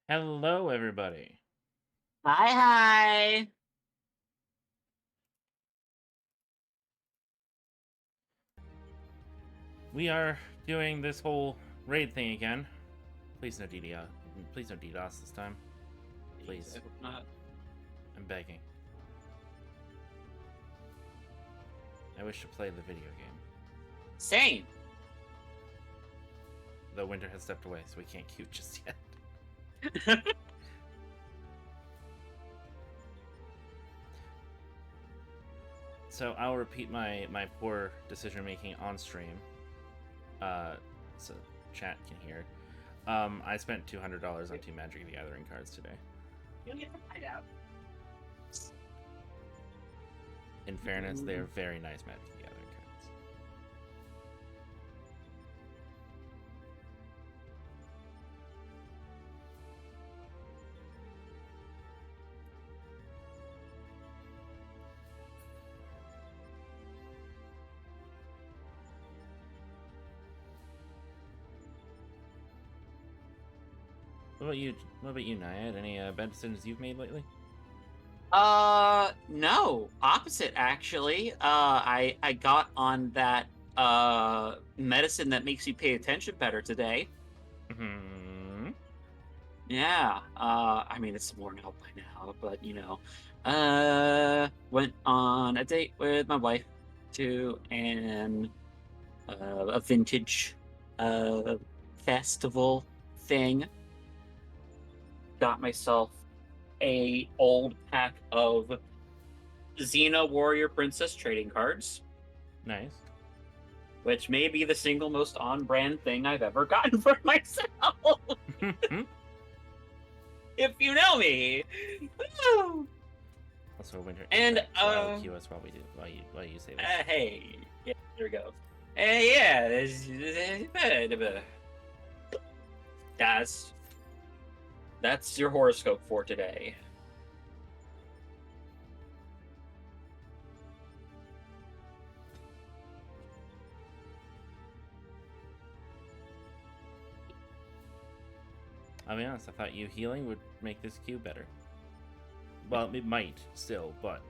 Hello, everybody. Hi, hi. We are doing this whole raid thing again. Please no DDoS. Please no DDoS this time. Jeez, Please. I hope not. I'm begging. I wish to play the video game. Same. Though Winter has stepped away, so we can't queue just yet. So I'll repeat my poor decision making on stream. So chat can hear. I spent $200 on 2 Magic the Gathering cards today. You'll get to find out. In fairness, they are very nice Magic the Gathering cards. What about you? What about you, Nyad? Any bad decisions you've made lately? No. Opposite, actually. I got on that medicine that makes you pay attention better today. Hmm. Yeah. I mean, it's worn out by now, but went on a date with my wife to a vintage uh festival thing. Got myself a old pack of Xena Warrior Princess trading cards, Nice. which may be the single most on-brand thing I've ever gotten for myself. If you know me. Also, Winter is And back, so I will queue us while we do while you say this. hey, yeah, there we go. Yeah, that's your horoscope for today. I'll be honest. I thought you healing would make this queue better. Well, it might still, but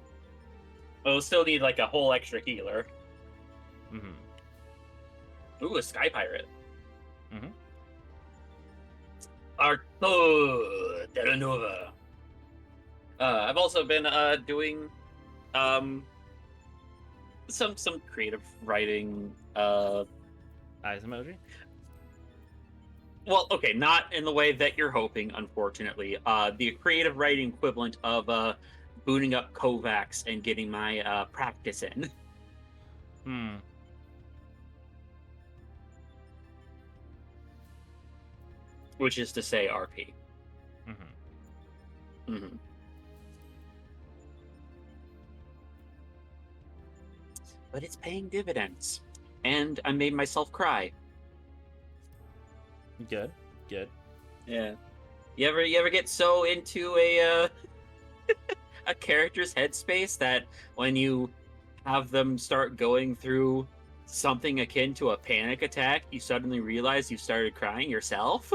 We'll still need like a whole extra healer. mm-hmm. Ooh, a Sky Pirate. Mm-hmm. Arto Terranova. I've also been doing um some creative writing. Eyes emoji. Well, okay, not in the way that you're hoping, unfortunately. The creative writing equivalent of booting up Kovacs and getting my practice in, Hmm. which is to say RP. Mm-hmm. Mm-hmm. But it's paying dividends, and I made myself cry. Good. Good. Yeah. You ever get so into a character's headspace that when you have them start going through something akin to a panic attack, you suddenly realize you started crying yourself?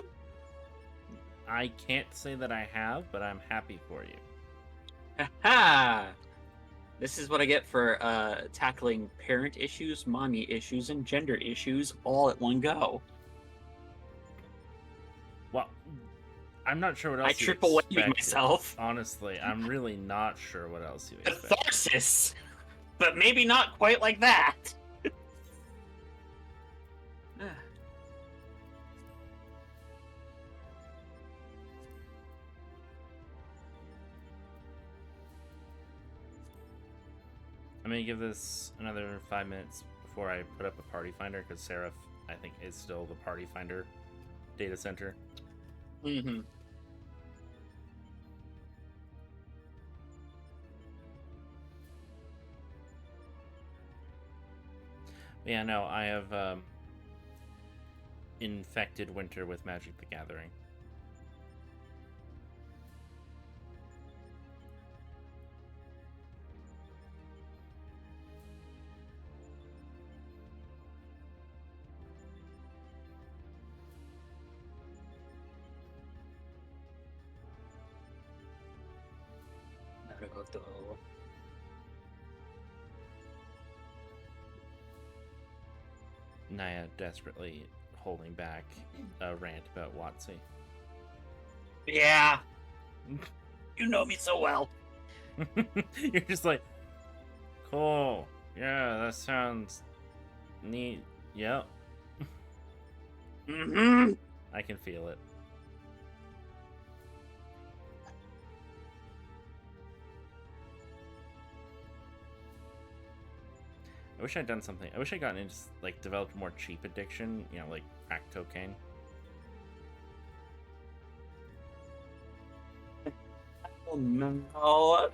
I can't say that I have, but I'm happy for you. Ha! This is what I get for tackling parent issues, mommy issues, and gender issues all at one go. Well, I'm not sure what I else you triple whammied expected. myself. Honestly, I'm really not sure what else you expected. Catharsis! But maybe not quite like that. I'm gonna give this another 5 minutes before I put up a party finder because Seraph, I think, is still the party finder data center. Mm-hmm. But yeah, no, I have infected Winter with Magic the Gathering. though. Naya desperately holding back a rant about Watsy. Yeah. You know me so well. You're just like, cool. Yeah, that sounds neat. Yep. Mm-hmm. I can feel it. I wish I'd done something. I wish I'd gotten into, like, developed more cheap addiction, you know, like crack cocaine. Oh no.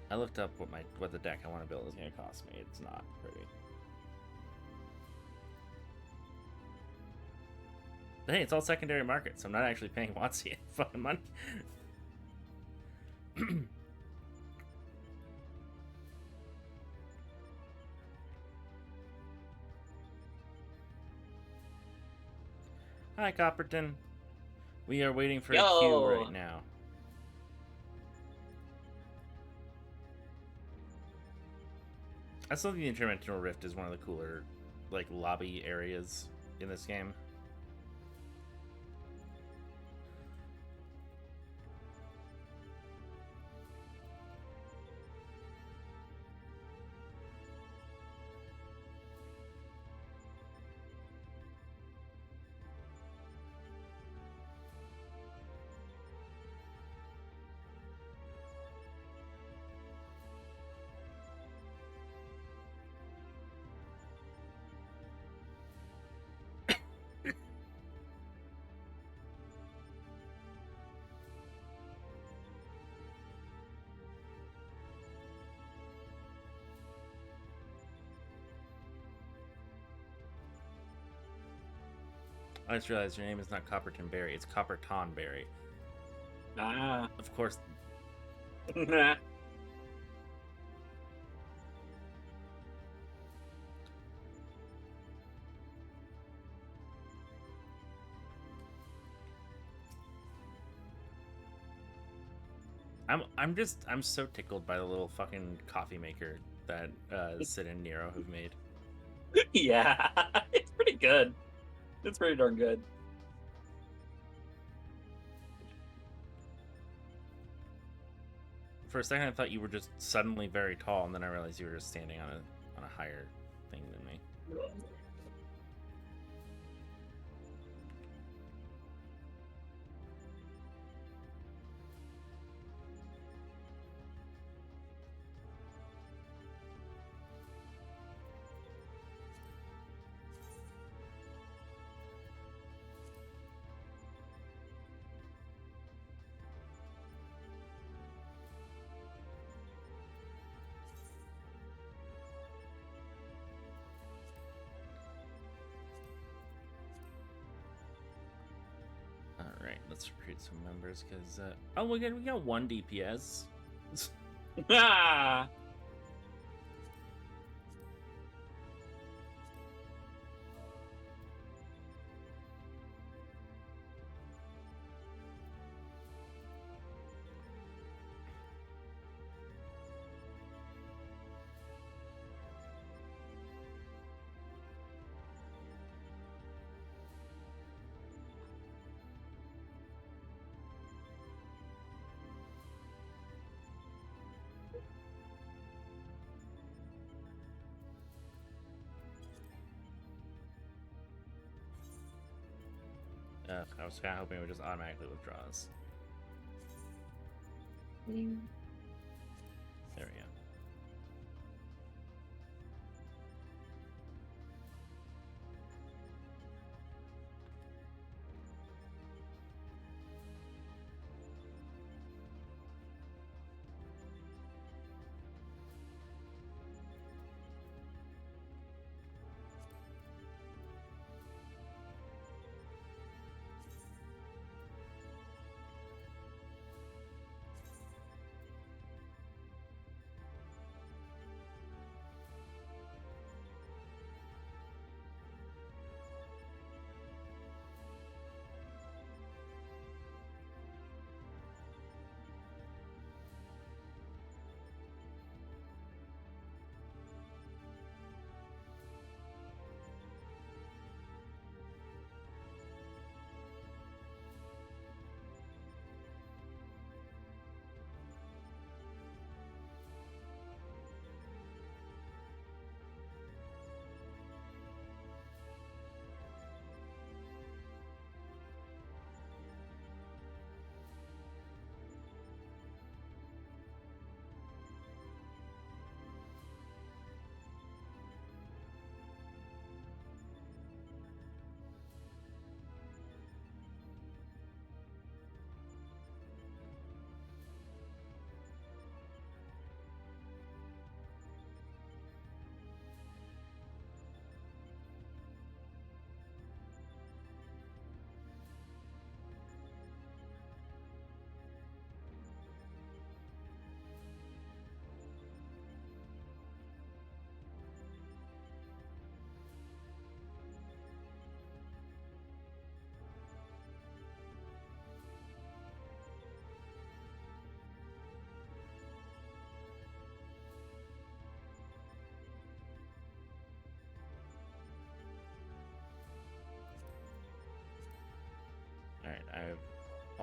I looked up what the deck I want to build is going to cost me. It's not pretty. But hey, it's all secondary market, so I'm not actually paying Watsy any fucking money. Hi, Copperton. We are waiting for a queue right now. I still think the Interdimensional Rift is one of the cooler, like, lobby areas in this game. I just realized your name is not Copperton Berry, it's Copperton Berry. Ah. Of course. I'm so tickled by the little fucking coffee maker that Sid and Nero have made. Yeah, it's pretty good. It's pretty darn good. For a second, I thought you were just suddenly very tall, and then I realized you were just standing on a higher thing than me. Alright, let's recruit some members, because... oh, we got one DPS. Ah! I was kind of hoping it would just automatically withdraws. There we go.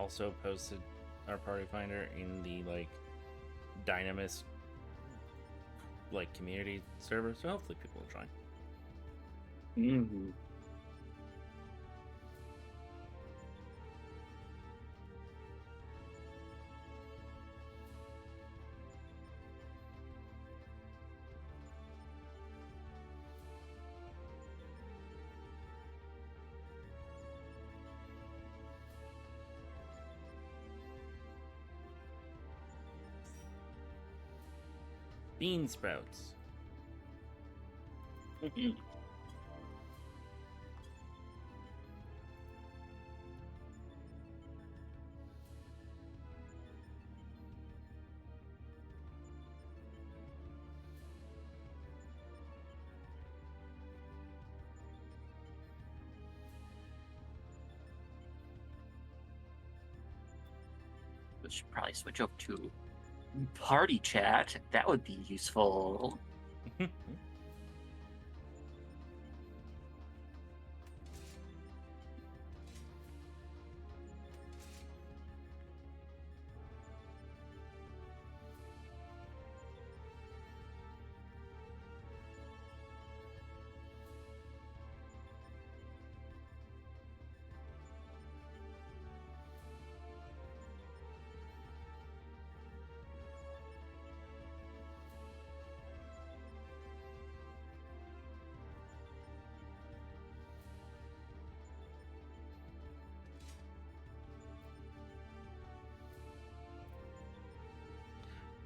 also posted our party finder in the like Dynamis like community server, so hopefully people will join. Mm-hmm. Bean sprouts. We should probably switch over to party chat. That would be useful.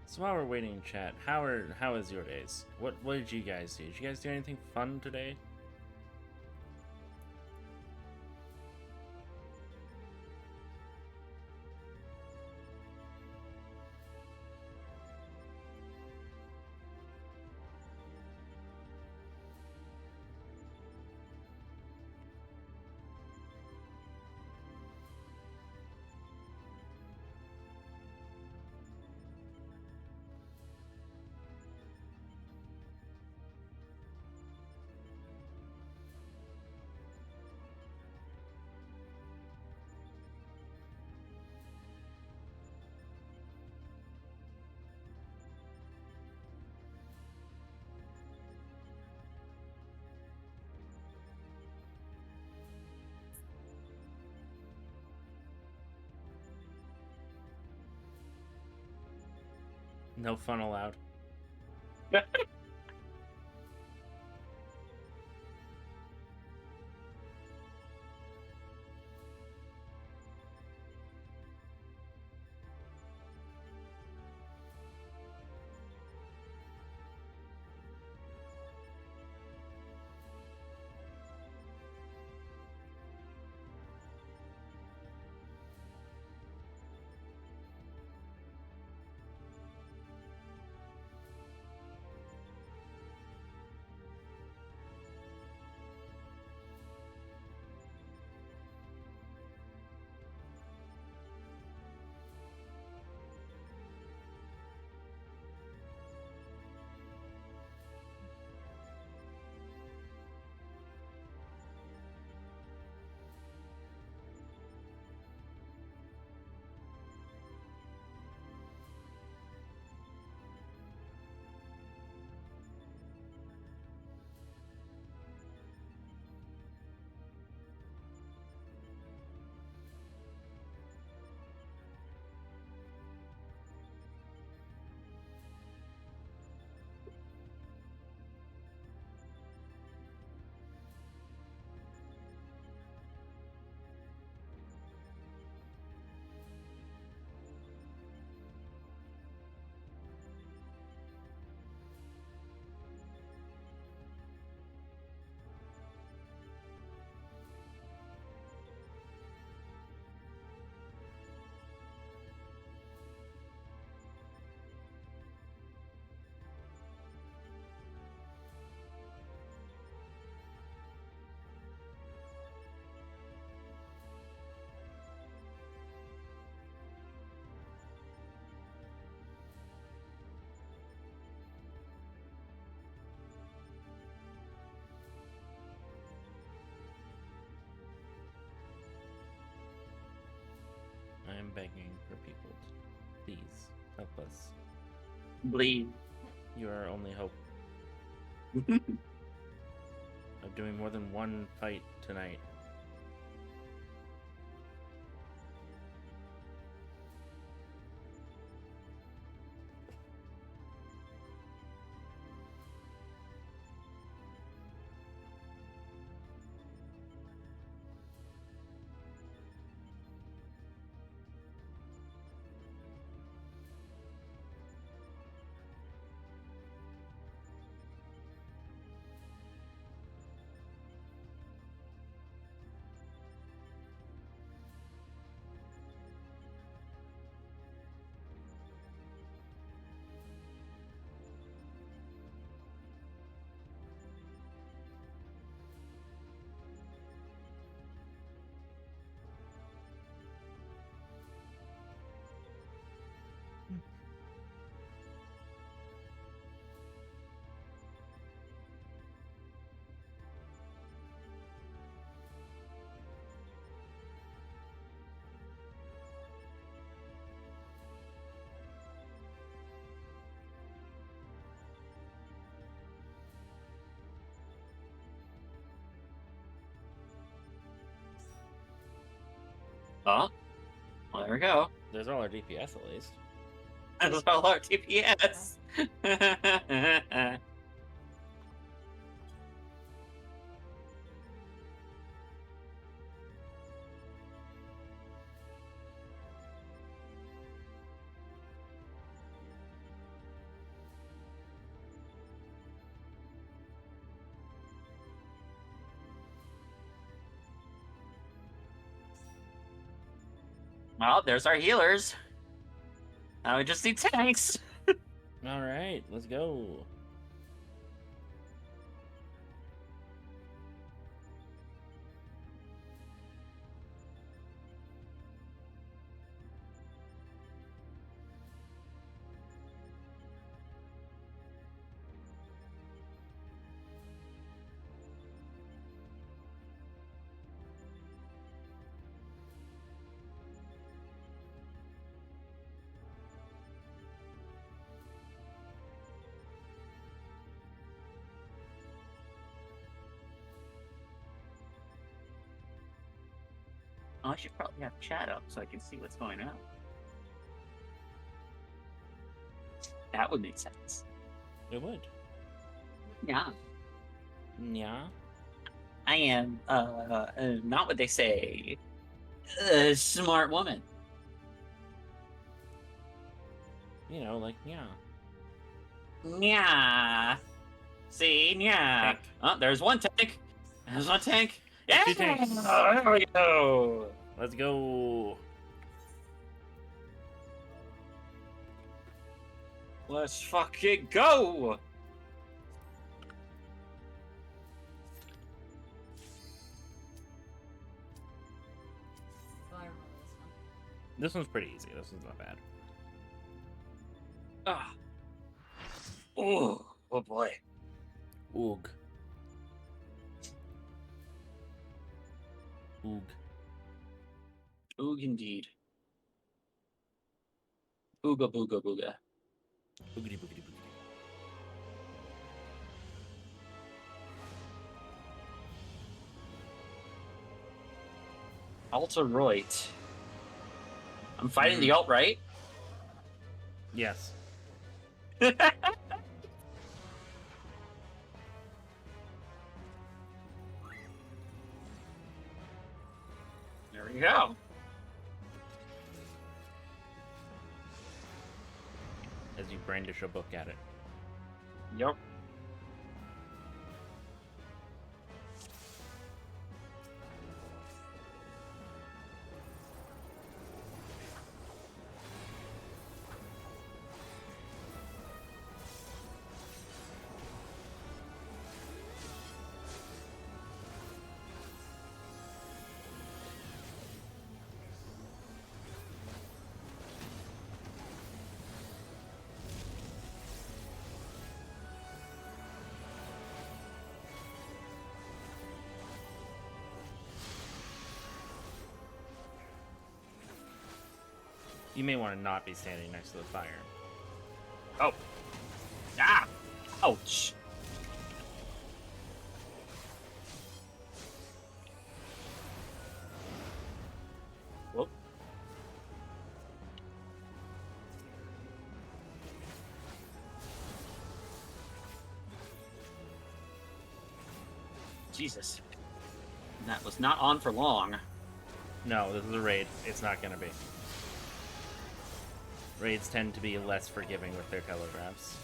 So while we're waiting in chat, how is your days? What did you guys do? Did you guys do anything fun today? No fun allowed. begging for people to please help us. Bleed. You are our only hope of doing more than one fight tonight. Oh, well, there we go. There's all our DPS at least. That's all our TPS. Well, there's our healers. Now we just need tanks. All right, let's go. Oh, I should probably have chat up so I can see what's going on. That would make sense. It would. Yeah. Yeah. I am, not what they say, a smart woman. You know, like, yeah. Yeah. See, yeah. Tank. Oh, there's one tank. There's one tank. Yeah. Two tanks. Oh, there we go. Let's go. Let's fucking go. This one's pretty easy. This one's not bad. Ah. Oh boy. Oog. Oog. Oog indeed. Ooga booga booga. Boogity boogity boogity. Alt-right. I'm fighting the alt-right? Yes. There we go. As you brandish a book at it. Yep. You may want to not be standing next to the fire. Oh. Ah! Ouch! Whoop. Jesus. That was not on for long. No, this is a raid. It's not going to be. Raids tend to be less forgiving with their telegraphs.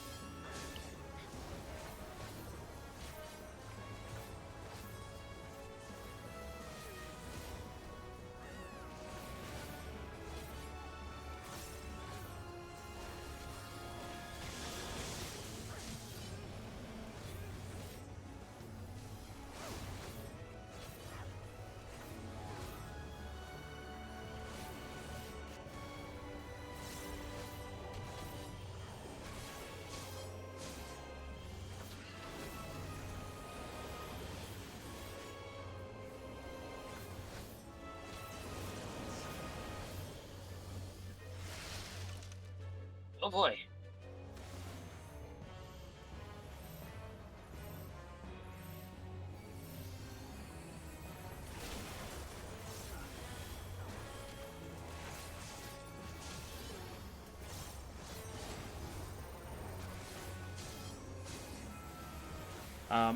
Oh boy.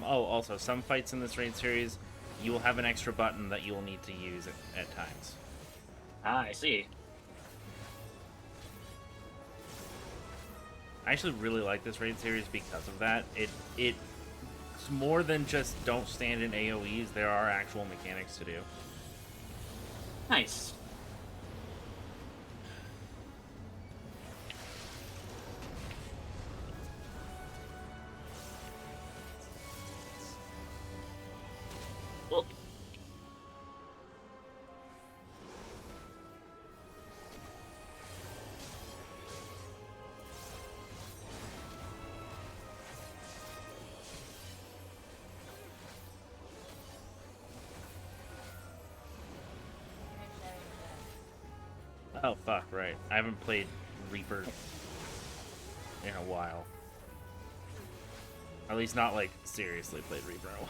Also, some fights in this raid series, you will have an extra button that you will need to use at times. Ah, I see. I actually really like this raid series because of that. It's more than just don't stand in AoEs. There are actual mechanics to do. Nice. Oh. Oh, fuck, right. I haven't played Reaper in a while. At least not, like, seriously played Reaper in a while.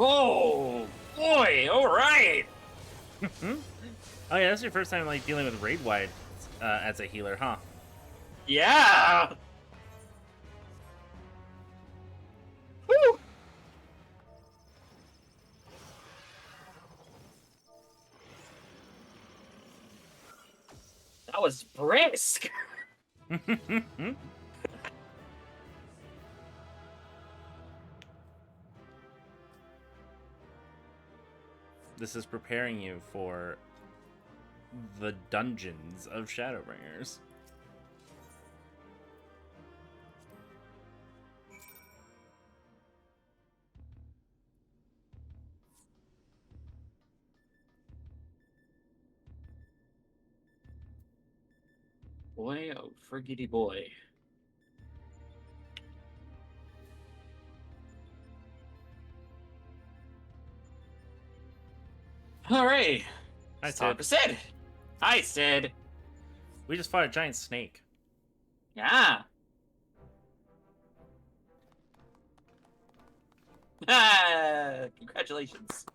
Oh boy! All right. Oh yeah, that's your first time like dealing with raid wide as a healer, huh? Yeah. Woo! That was brisk. This is preparing you for the dungeons of Shadowbringers. Boy, oh friggity boy. All right. Hi, Stop, Sid. Sid. Hi, Sid. We just fought a giant snake. Yeah. Ah, congratulations.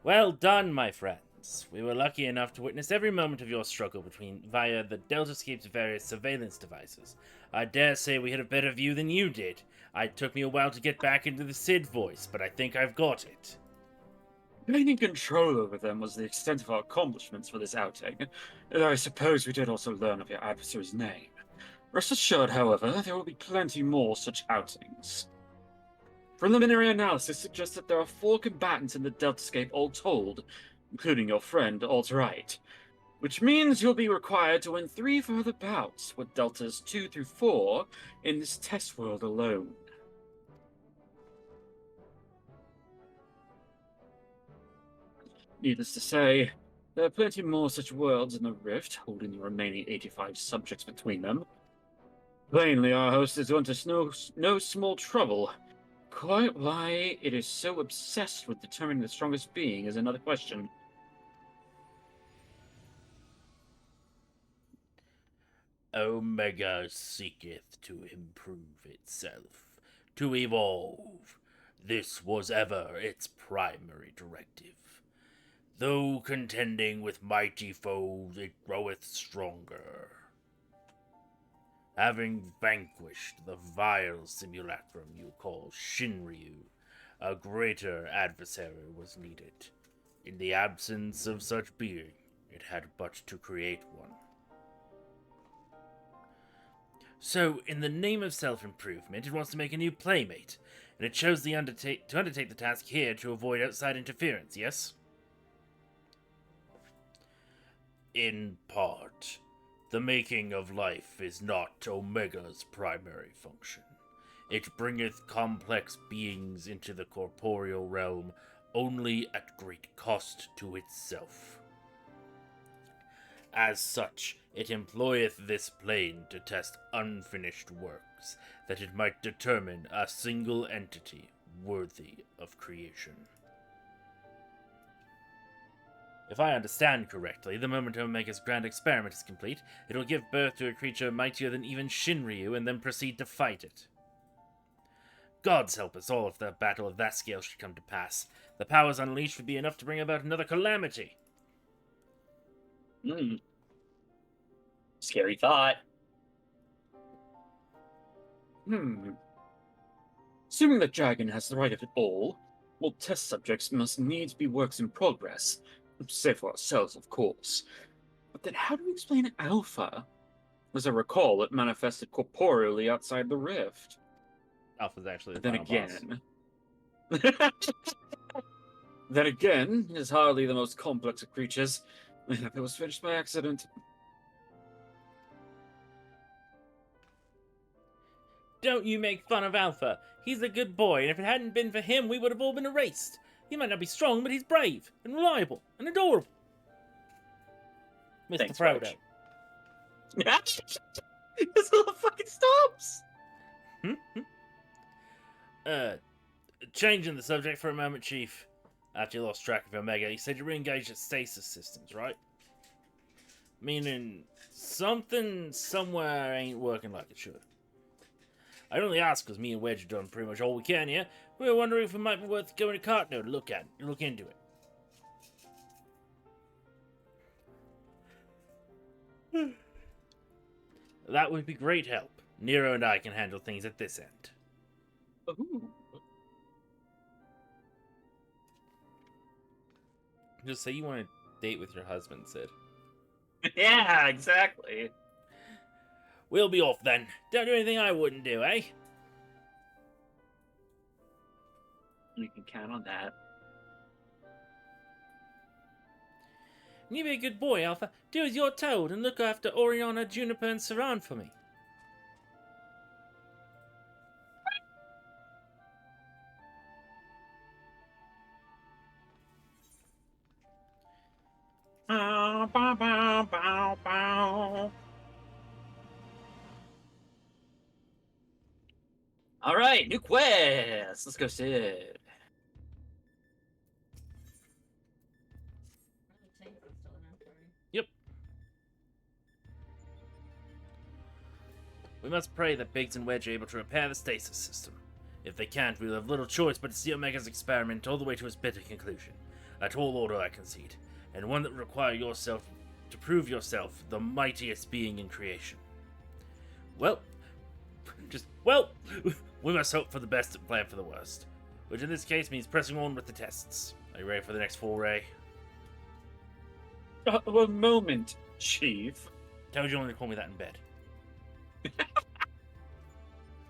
Well done, my friends. We were lucky enough to witness every moment of your struggle via the DELTASCAPE's various surveillance devices. I dare say we had a better view than you did. It took me a while to get back into the Sid voice, but I think I've got it. Gaining control over them was the extent of our accomplishments for this outing, though I suppose we did also learn of your adversary's name. Rest assured, however, there will be plenty more such outings. Preliminary analysis suggests that there are 4 combatants in the DELTASCAPE all told, including your friend Alt-Right, which means you'll be required to win 3 further bouts with Deltas 2 through 4 in this test world alone. Needless to say, there are plenty more such worlds in the Rift, holding the remaining 85 subjects between them. Plainly, our host is going to no small trouble. Quite why it is so obsessed with determining the strongest being is another question. Omega seeketh to improve itself, to evolve. This was ever its primary directive. Though contending with mighty foes, it groweth stronger. Having vanquished the vile simulacrum you call Shinryu, a greater adversary was needed. In the absence of such being, it had but to create one. So, in the name of self-improvement, it wants to make a new playmate, and it chose to undertake the task here to avoid outside interference, yes? In part. The making of life is not Omega's primary function. It bringeth complex beings into the corporeal realm only at great cost to itself. As such, it employeth this plane to test unfinished works, that it might determine a single entity worthy of creation. If I understand correctly, the moment Omega's grand experiment is complete, it will give birth to a creature mightier than even Shinryu and then proceed to fight it. Gods help us all if the battle of that scale should come to pass. The powers unleashed would be enough to bring about another calamity. Scary thought. Assuming that Dragon has the right of it all test subjects must needs be works in progress. Save for ourselves, of course. But then how do we explain Alpha? As I recall, it manifested corporeally outside the rift. Alpha's actually the Then final again... Then again, it is hardly the most complex of creatures. It was finished by accident. Don't you make fun of Alpha. He's a good boy, and if it hadn't been for him, we would have all been erased. He might not be strong, but he's brave, and reliable, and adorable. Mr. Thanks, Frodo. This little fucking stops! Changing the subject for a moment, Chief. After you lost track of Omega, you said you re-engaged at stasis systems, right? Meaning, something somewhere ain't working like it should. I only ask because me and Wedge have done pretty much all we can here. We were wondering if it might be worth going to Cartno to look into it. That would be great help. Nero and I can handle things at this end. Ooh. Just say you want to date with your husband, Sid. Yeah, exactly. We'll be off then. Don't do anything I wouldn't do, eh? You can count on that. You be a good boy, Alpha. Do as you're told and look after Oriana, Juniper, and Saran for me. Bow, bow, bow, bow, bow. All right, new quest. Let's go, Sid. Yep. We must pray that Biggs and Wedge are able to repair the stasis system. If they can't, we'll have little choice but to see Omega's experiment all the way to its bitter conclusion. A tall order, I concede, and one that will require yourself to prove yourself the mightiest being in creation. Well, we must hope for the best and plan for the worst, which in this case means pressing on with the tests. Are you ready for the next full ray? A moment, Chief. Told you only to call me that in bed.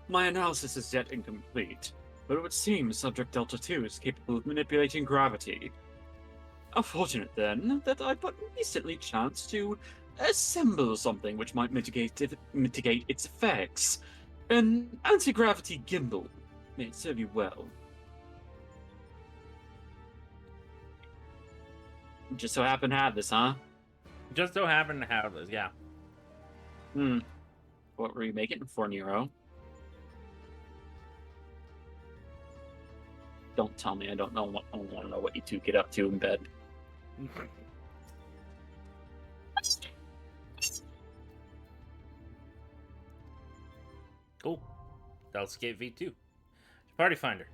My analysis is yet incomplete, but it would seem Subject Delta 2 is capable of manipulating gravity. Unfortunate, then, that I but recently chanced to assemble something which might mitigate its effects. An anti-gravity gimbal may serve you well. Just so happen to have this, huh? Just so happen to have this, yeah. What were you making for, Nero? Don't tell me I don't know what I want to know what you two get up to in bed. Cool. DELTASCAPE V2. Party Finder.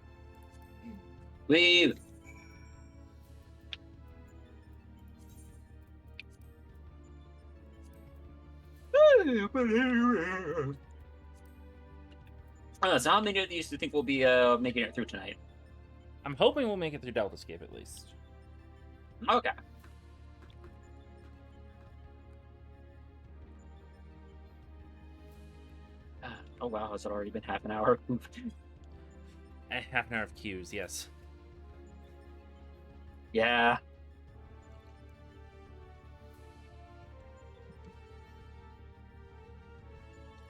Leave. So how many of these do you think will be making it through tonight? I'm hoping we'll make it through DELTASCAPE at least. Okay. Oh wow, has it already been half an hour? Half an hour of queues, yes. Yeah.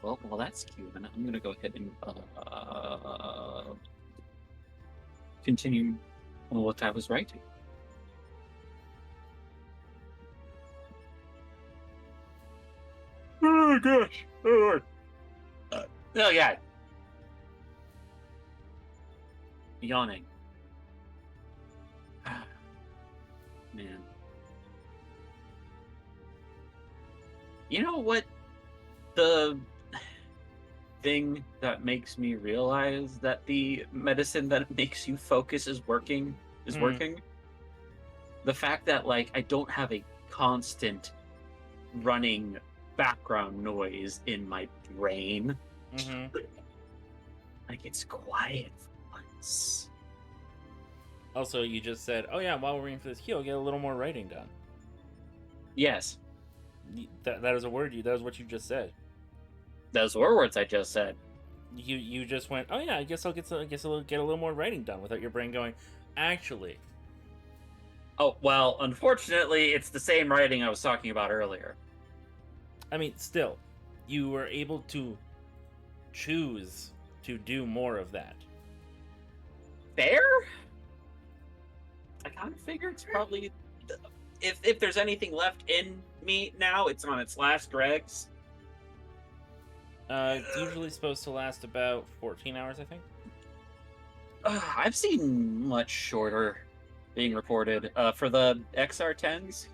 Well, while that's cute, and I'm gonna go ahead and continue on what I was writing. Oh gosh! Oh, Oh yeah. Yawning. Man. You know what the thing that makes me realize that the medicine that makes you focus is working? The fact that like I don't have a constant running background noise in my brain. Mm-hmm. Like it's quiet for once. Also, you just said, oh yeah, while we're waiting for this queue, I'll get a little more writing done. Yes. That is a word. That is what you just said. Those were words I just said. You just went, oh yeah, I guess I'll get a little more writing done without your brain going, actually. Oh, well, unfortunately, it's the same writing I was talking about earlier. I mean, still, you were able to choose to do more of that. Fair? I kind of figure it's probably... If there's anything left in me now, it's on its last dregs. It's usually supposed to last about 14 hours, I think. I've seen much shorter being reported. For the XR10s?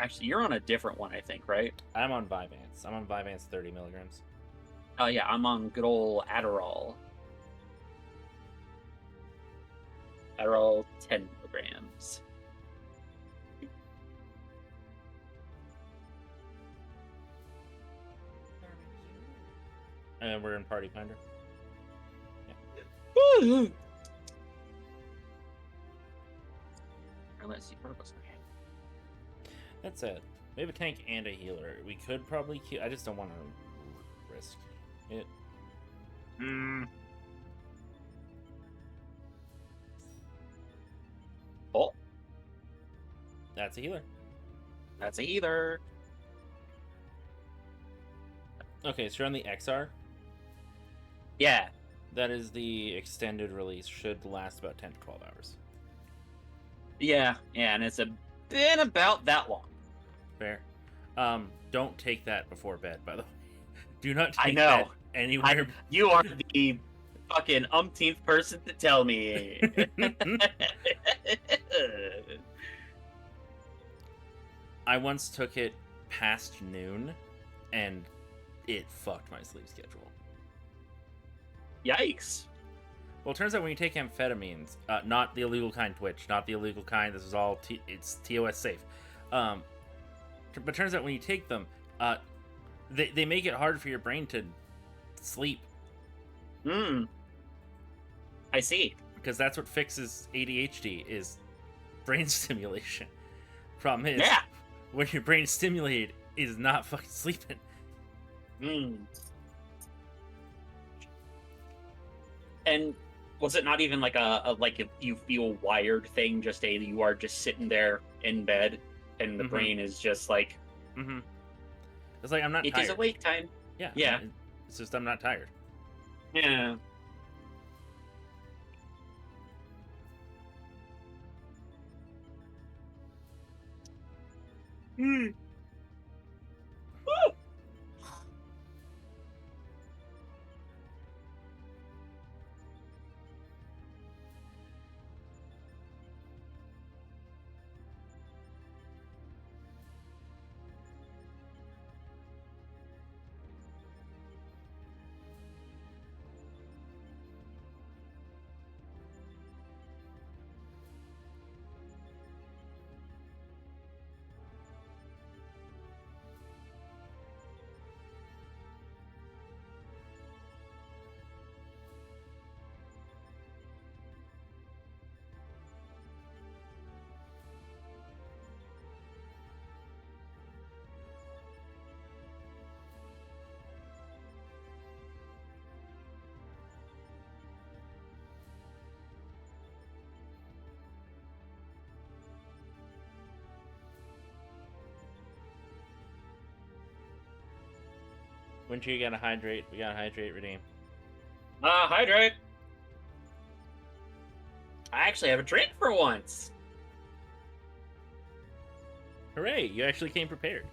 Actually, you're on a different one, I think, right? I'm on Vyvanse. I'm on Vyvanse 30 milligrams. Oh, yeah, I'm on good old Adderall. Adderall 10 milligrams. And we're in Party Finder. Yeah. Let's see, purpose. That's it. We have a tank and a healer. We could probably queue. I just don't want to risk it. Oh, That's a healer. that's a healer. Okay, so you're on the XR. Yeah. That is the extended release. Should last about 10 to 12 hours. Yeah, and it's been about that long. Fair. Don't take that before bed, by the way. Do not take I know. that anywhere. You are the fucking umpteenth person to tell me. I once took it past noon, and it fucked my sleep schedule. Yikes. Well, it turns out when you take amphetamines, not the illegal kind Twitch, not the illegal kind, this is all, it's TOS safe. But turns out when you take them, they make it hard for your brain to sleep. I see. Because that's what fixes ADHD is brain stimulation. Problem is, Yeah. when your brain is stimulated, it is not fucking sleeping. And was it not even like a like if you feel wired thing? Just you are just sitting there in bed, and the brain is just like, It's like I'm not tired. It is awake time. Yeah. Yeah. It's just I'm not tired. Yeah. Woo! When you gotta hydrate, we gotta hydrate, redeem. Hydrate. I actually have a drink for once. Hooray! You actually came prepared.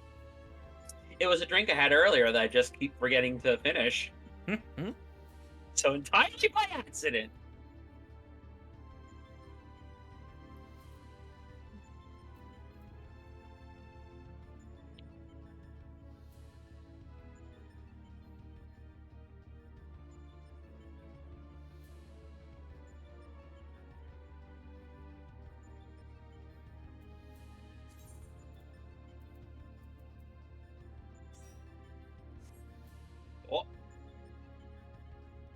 It was a drink I had earlier that I just keep forgetting to finish. So entirely by accident. Oh,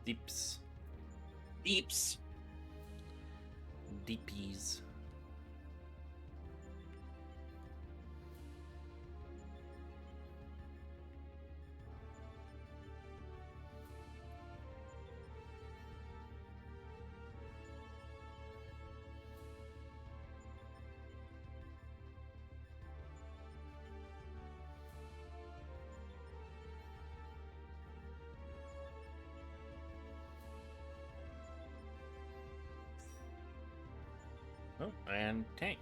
Deeps. deeps. Deepies. Oh, and tank.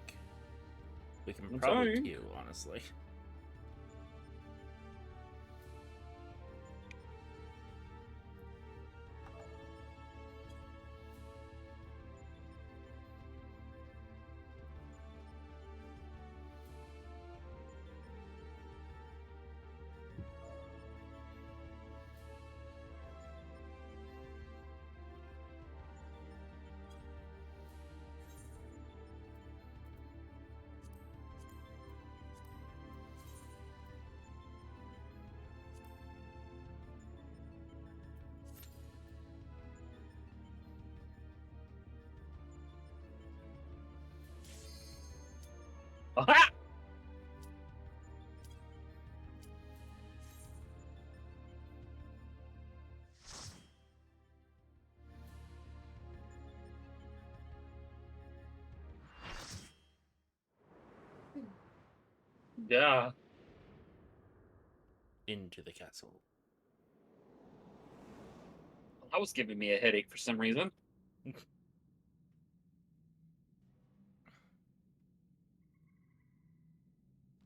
We can I'm probably sorry. queue, honestly. Aha! Yeah. Into the castle. That was giving me a headache for some reason.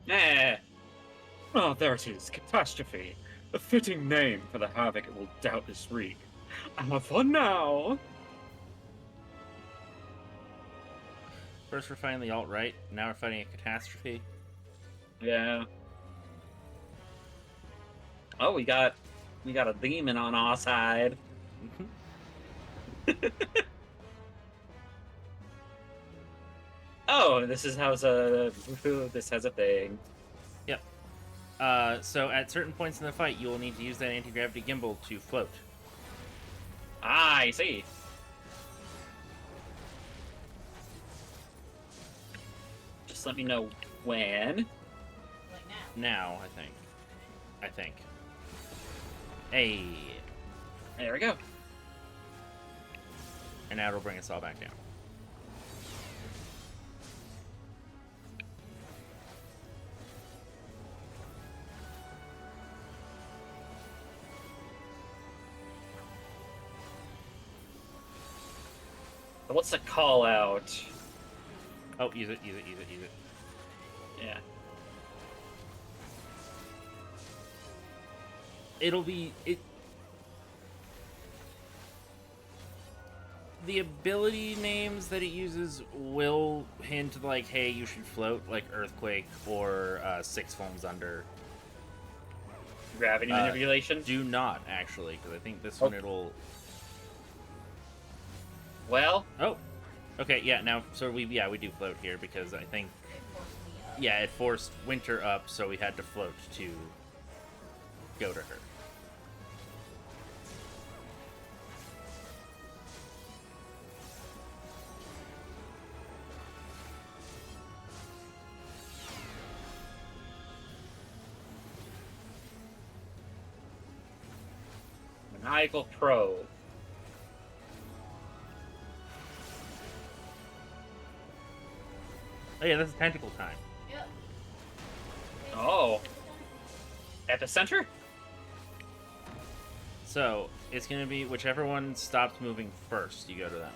Eh. Ah, there it is, Catastrophe. A fitting name for the havoc it will doubtless wreak. Have fun now! First we're fighting the alt-right, now we're fighting a catastrophe. Yeah. Oh, we got a demon on our side. Oh, this has a thing. Yep. So at certain points in the fight, you will need to use that anti-gravity gimbal to float. Ah, I see. Just let me know when. Like now. Now, I think. Hey, There we go. and now it'll bring us all back down. So what's the call out? Oh, use it. Yeah. It'll be it. The ability names that it uses will hint like, hey, you should float, like Earthquake or Six Foams Under. Gravity manipulation. Do not, actually, because I think this one it'll... Well, Oh! Okay, yeah, now, so we do float here, because I think, It forced me up. yeah, it forced Winter up, so we had to float to go to her. maniacal probe. Oh yeah, this is tentacle time. Yep. Oh. Epicenter? So, it's gonna be whichever one stops moving first, you go to that one.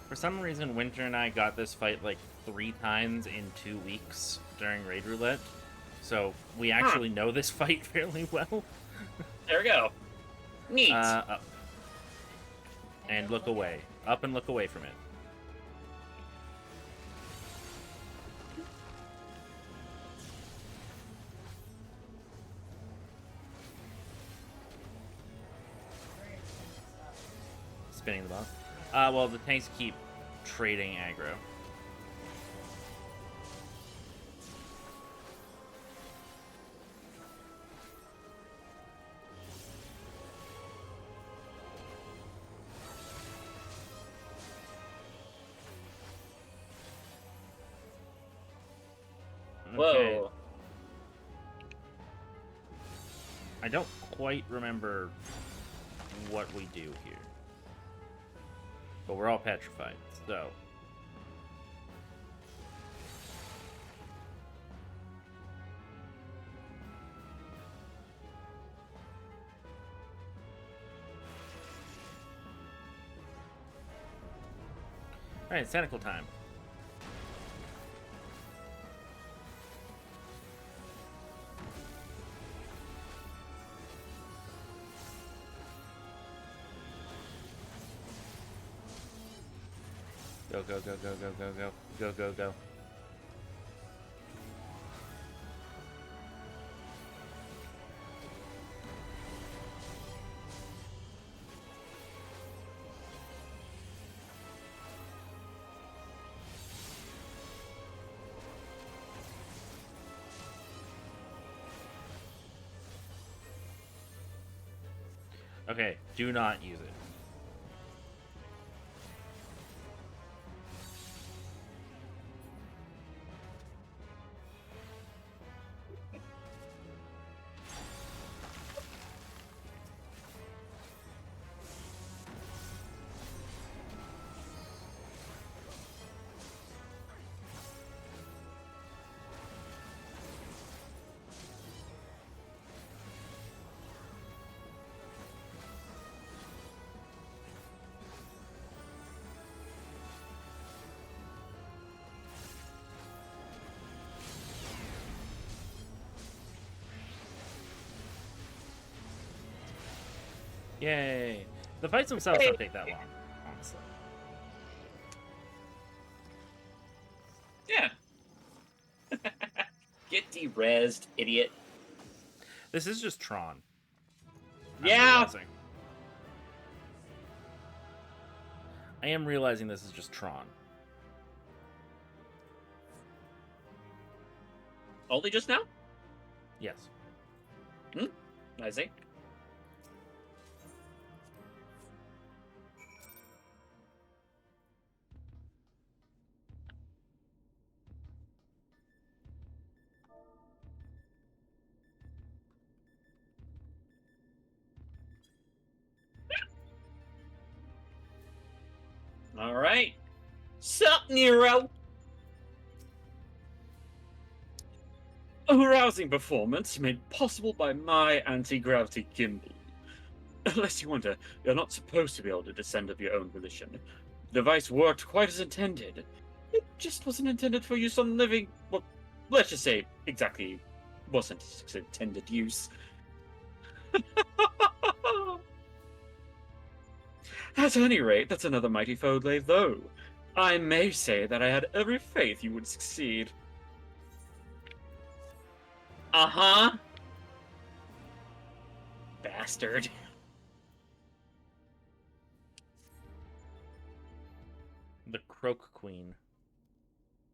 For some reason, Winter and I got this fight like 3 times in 2 weeks during Raid Roulette. So, we actually know this fight fairly well. There we go. Neat. Up. And look away. Up and look away from it. Spinning the ball. Well, the tanks keep trading aggro. Okay. Whoa. I don't quite remember what we do here. But we're all petrified, so... Alright, it's tentacle time. Go, go, go, go, go, go, go. Go, go, go. Okay, do not use it. Yay! The fights themselves don't take that long, honestly. rezzed idiot. This is just Tron. I'm Yeah. realizing. I am realizing this is just Tron. Only just now? Yes. I see. All right. Sup, Nero? A rousing performance made possible by my anti-gravity gimbal. Unless you wonder, you're not supposed to be able to descend of your own volition. The device worked quite as intended. It just wasn't intended for use on living... Well, let's just say exactly wasn't its intended use. At any rate, that's another mighty foe laid low. I may say that I had every faith you would succeed. Uh-huh. Bastard. The Croak Queen.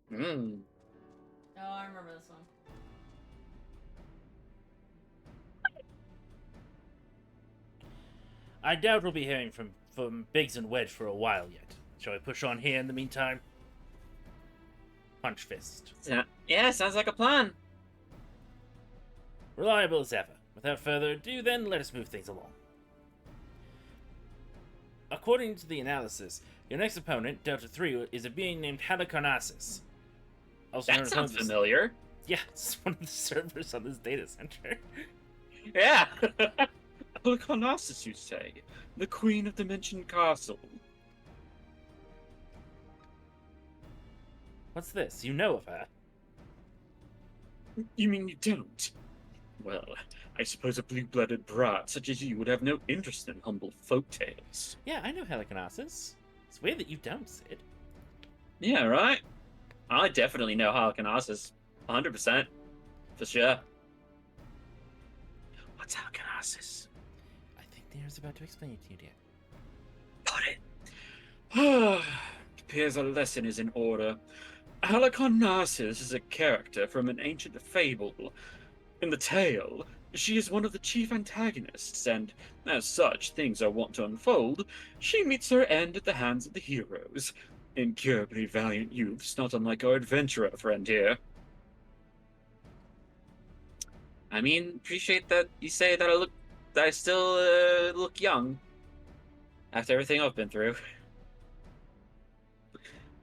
Hmm. Oh, I remember this one. I doubt we'll be hearing from Biggs and Wedge for a while yet. Shall I push on here in the meantime? Punch fist. Yeah, sounds like a plan. Reliable as ever. Without further ado, then, let us move things along. According to the analysis, your next opponent, Delta 3, is a being named Halicarnassus. Also known That as sounds one of the- familiar. Yeah, it's one of the servers on this data center. Yeah. Halicarnassus, you say? The queen of Dimension Castle. What's this? You know of her? You mean you don't? Well, I suppose a blue-blooded brat such as you would have no interest in humble folk tales. Yeah, I know Halicarnassus. It's weird that you don't, Sid. Yeah, right. I definitely know Halicarnassus. 100%. For sure. What's Halicarnassus? I think Nero's about to explain it to you, dear. Got it. It appears a lesson is in order. Halicarnassus is a character from an ancient fable. In the tale, she is one of the chief antagonists, and as such things are wont to unfold, she meets her end at the hands of the heroes. Incurably valiant youths, not unlike our adventurer friend here. I mean, appreciate that you say that I still look young. After everything I've been through.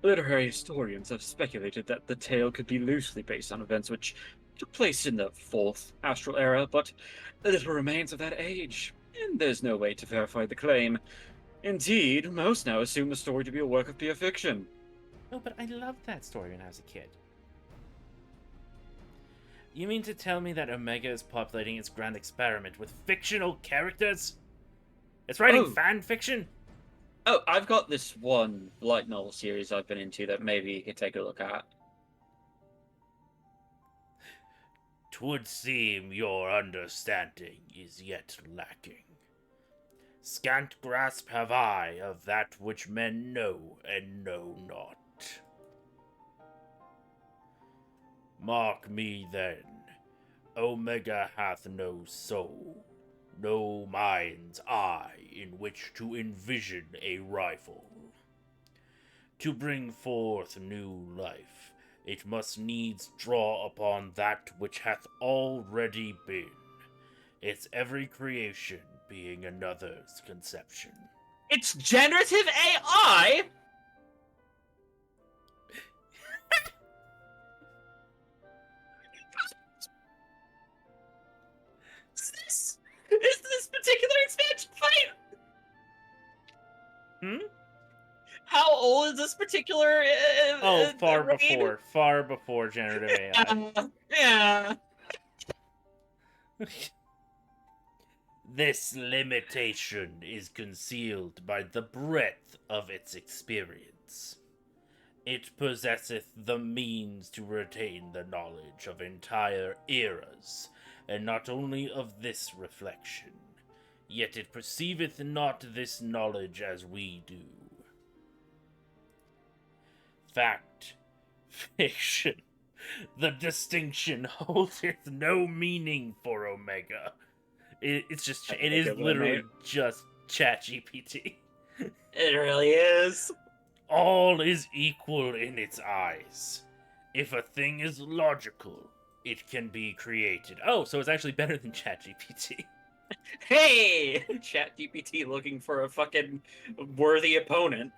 Literary historians have speculated that the tale could be loosely based on events which took place in the Fourth Astral Era, but little remains of that age, and there's no way to verify the claim. Indeed, most now assume the story to be a work of pure fiction. Oh, but I loved that story when I was a kid. You mean to tell me that Omega is populating its grand experiment with fictional characters? It's writing Oh. fan fiction? Oh, I've got this one light novel series I've been into that maybe you could take a look at. 'Twould seem your understanding is yet lacking. Scant grasp have I of that which men know and know not. Mark me then, Omega hath no soul, no mind's eye in which to envision a rival. To bring forth new life, it must needs draw upon that which hath already been, its every creation being another's conception. It's generative AI? Is this particular expansion fight? Hmm? How old is this particular Far before generative AI. Yeah. This limitation is concealed by the breadth of its experience. It possesseth the means to retain the knowledge of entire eras, and not only of this reflection. Yet it perceiveth not this knowledge as we do. Fact, fiction, the distinction holdeth no meaning for Omega. It is literally just ChatGPT. It really is. All is equal in its eyes. If a thing is logical, it can be created. Oh, so it's actually better than ChatGPT. Hey! ChatGPT looking for a fucking worthy opponent.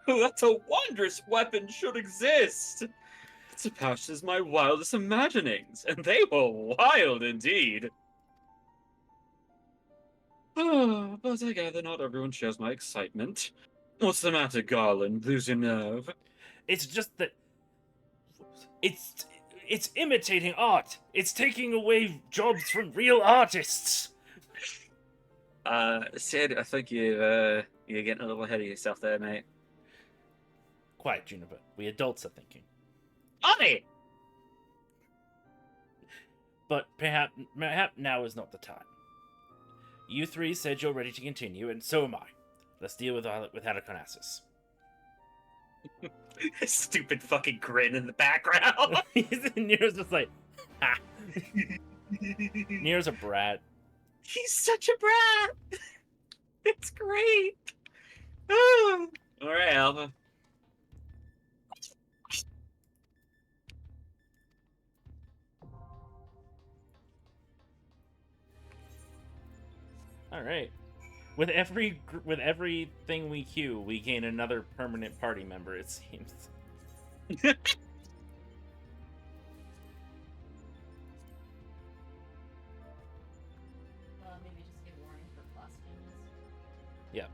That's a wondrous weapon should exist. It surpasses my wildest imaginings, and they were wild indeed. But I gather not everyone shares my excitement. What's the matter, Garland? Lose your nerve? It's just that it's imitating art. It's taking away jobs from real artists. Sid, I think you're getting a little ahead of yourself there, mate. Quiet, Juniper. We adults are thinking. Honey! But perhaps now is not the time. You three said you're ready to continue, and so am I. Let's deal with Halicarnassus. Stupid fucking grin in the background. Nero's just like, ha. Nero's a brat. He's such a brat. It's great. All right, Alpha. All right. With everything we queue, we gain another permanent party member. It seems. Maybe just give warning for class changes. Yeah.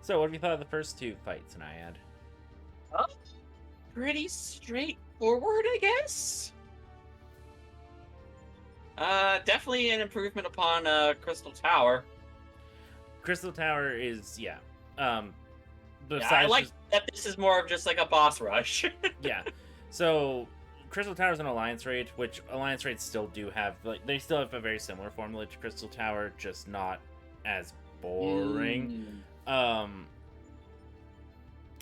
So, what have you thought of the first two fights, Naiad? Pretty straightforward, I guess. Definitely an improvement upon Crystal Tower. Crystal Tower is, yeah. Besides I like that this is more of just like a boss rush. yeah. So, Crystal Tower is an Alliance raid, which Alliance raids still do have, like, they still have a very similar formula to Crystal Tower, just not as boring.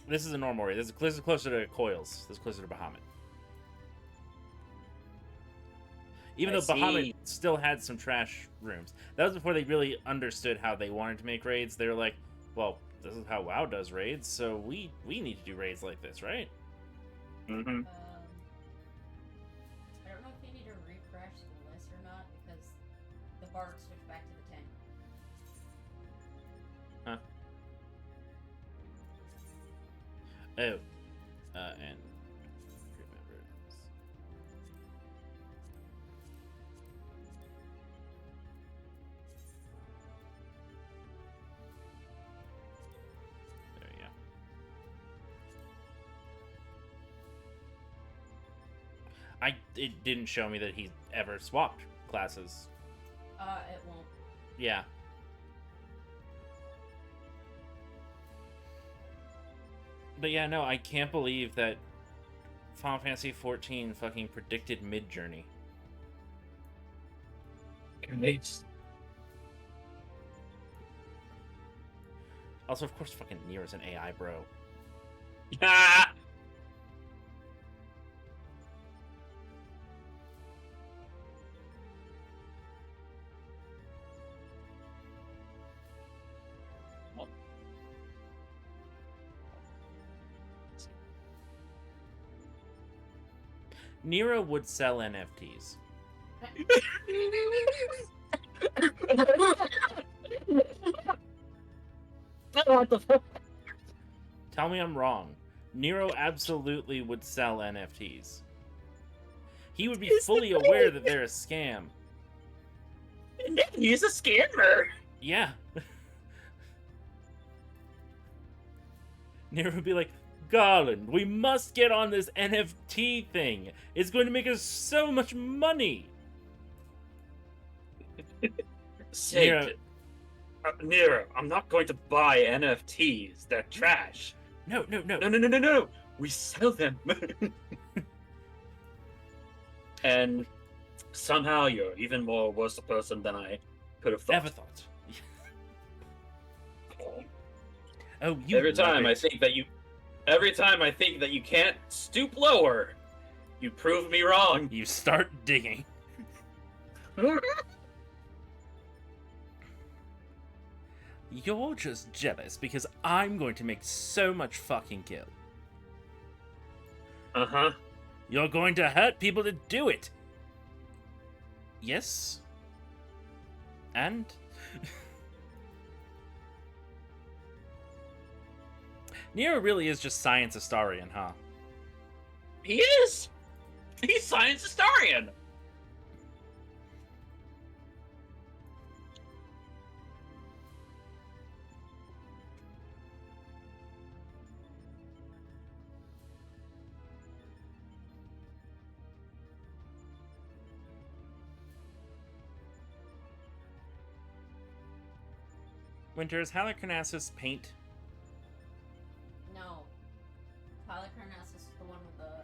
This is a normal raid. This is closer to Coils. This is closer to Bahamut. Even though Bahamut still had some trash rooms. That was before they really understood how they wanted to make raids. They were like, well, this is how WoW does raids, so we need to do raids like this, right? Mm-hmm. I don't know if you need to refresh the list or not, because the bard switched back to the 10. Huh. Oh. And remember this. There we go. It didn't show me that he ever swapped classes. It won't. Yeah. But yeah, no, I can't believe that Final Fantasy XIV fucking predicted Mid-Journey. Great. Also, of course, fucking Nero's an AI, bro. Ah! Nero would sell NFTs. What the fuck? Tell me I'm wrong. Nero absolutely would sell NFTs. he would be He's the fully aware thing. that they're a scam. He's a scammer. Yeah. Nero would be like, Garland, we must get on this NFT thing. It's going to make us so much money. Say, Nero, I'm not going to buy NFTs. They're trash. No. No. We sell them. And somehow you're even more worse a person than I could have thought. Ever thought? Oh, you Every time love I it. think that you can't stoop lower, you prove me wrong. You start digging. You're just jealous because I'm going to make so much fucking gil. Uh-huh. You're going to hurt people to do it. Yes? And? Nero really is just science historian, huh? He is. He's science historian. Winter, is Halicarnassus paint? No. Halicarnassus is the one with the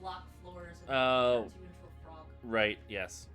block floors and Oh. turns you into a frog. Right, yes.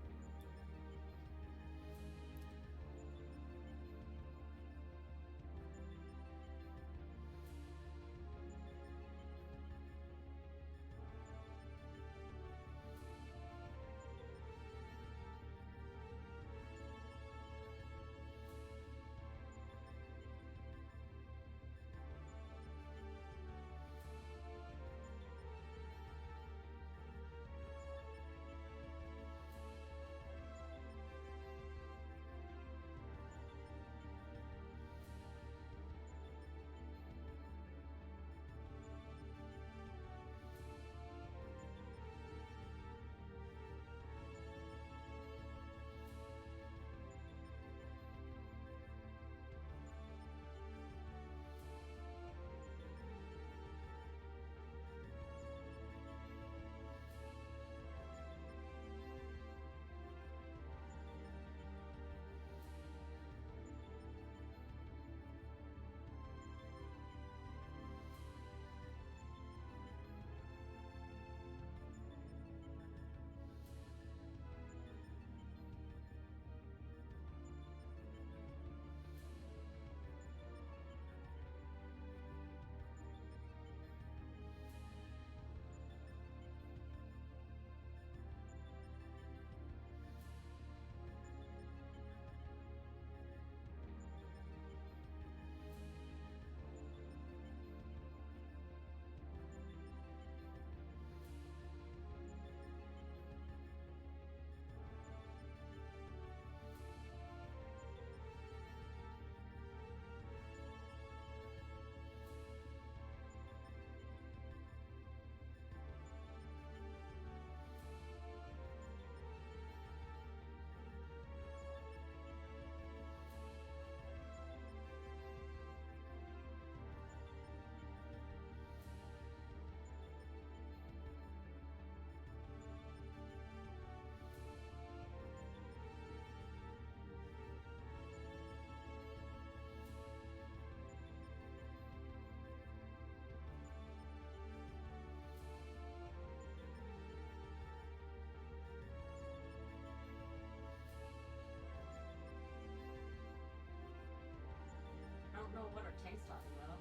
I don't know what our tank's talking about.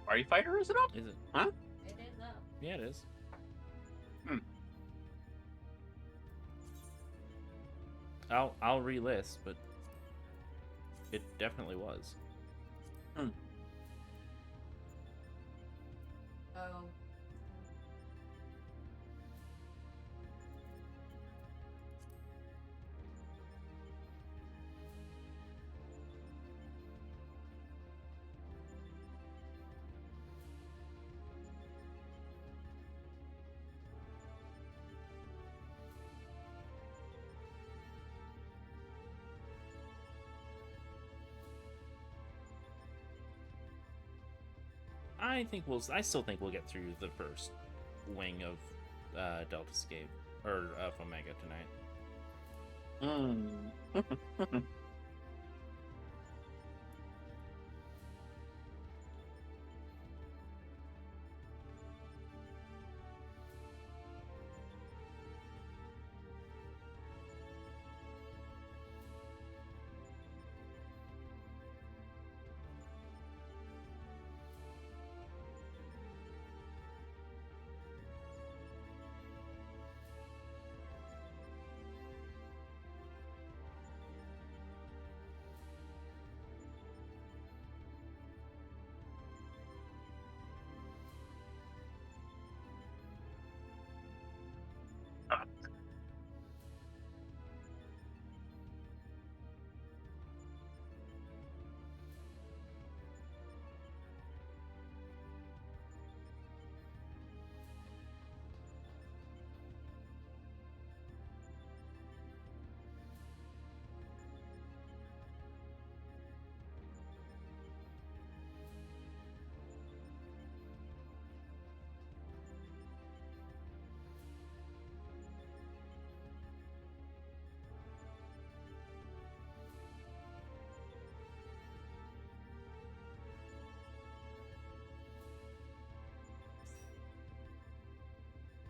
Party Fighter, is it up? Is it? It is up. Yeah, it is. Hmm. I'll relist, but it definitely was. Oh. I still think we'll get through the first wing of DELTASCAPE or of Omega tonight.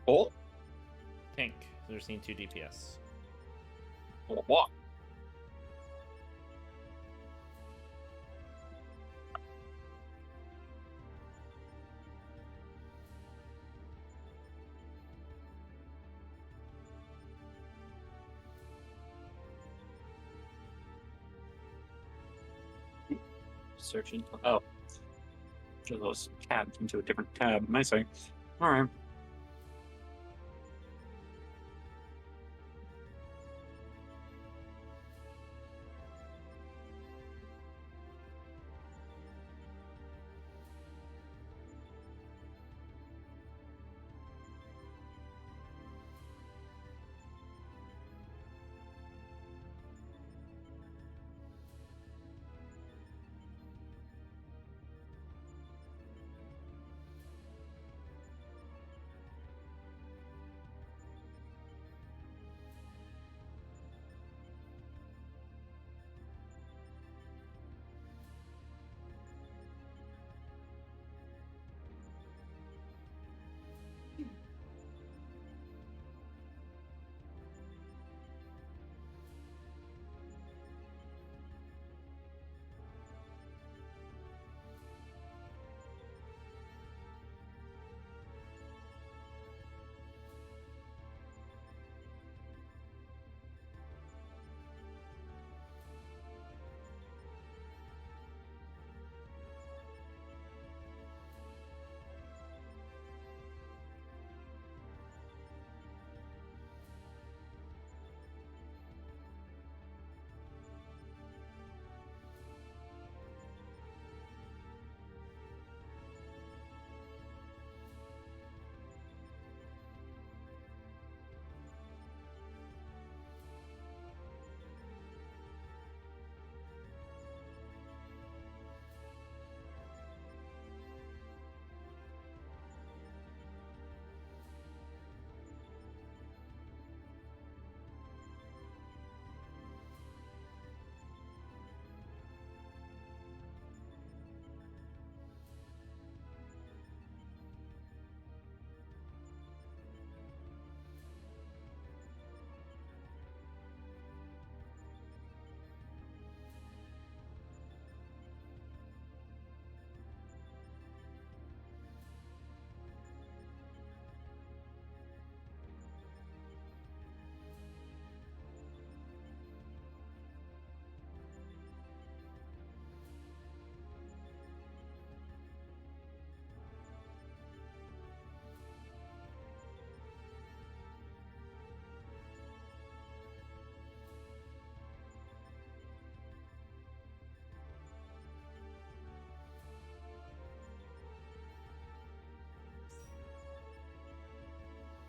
Oh, Pink. They're seeing 2 DPS. what? Searching. Oh, sure those tabs into a different tab. I see. All right.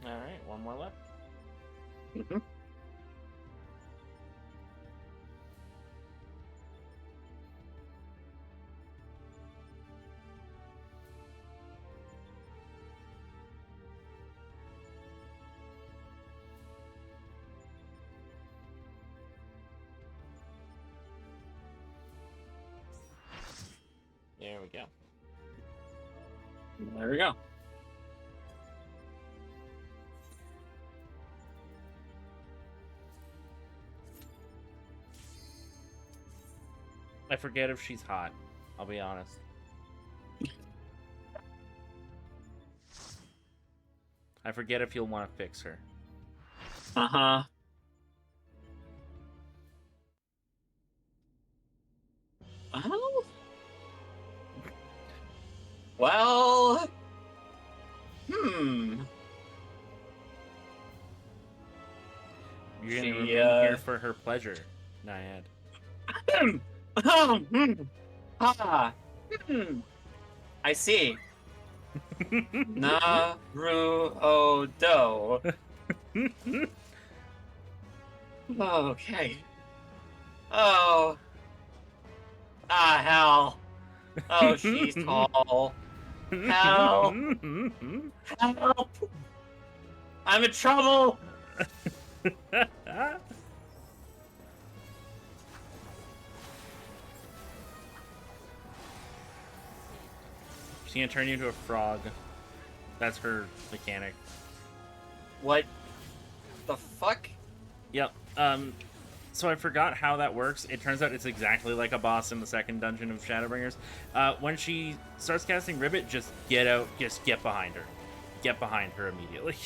Alright, one more left. Mm-hmm. Yeah. There we go. I forget if she's hot. I'll be honest. I forget if you'll want to fix her. Uh-huh. Oh. Well. You're gonna She, remain here for her pleasure, Naiad. Ah. I see. Na-ru-o-do. Okay. Oh. Ah, hell. Oh, she's tall. Help. Help. I'm in trouble. She's gonna turn you into a frog. That's her mechanic. What the fuck? Yep. So I forgot how that works. It turns out it's exactly like a boss in the second dungeon of Shadowbringers. When she starts casting Ribbit, just get out, just get behind her. Get behind her immediately.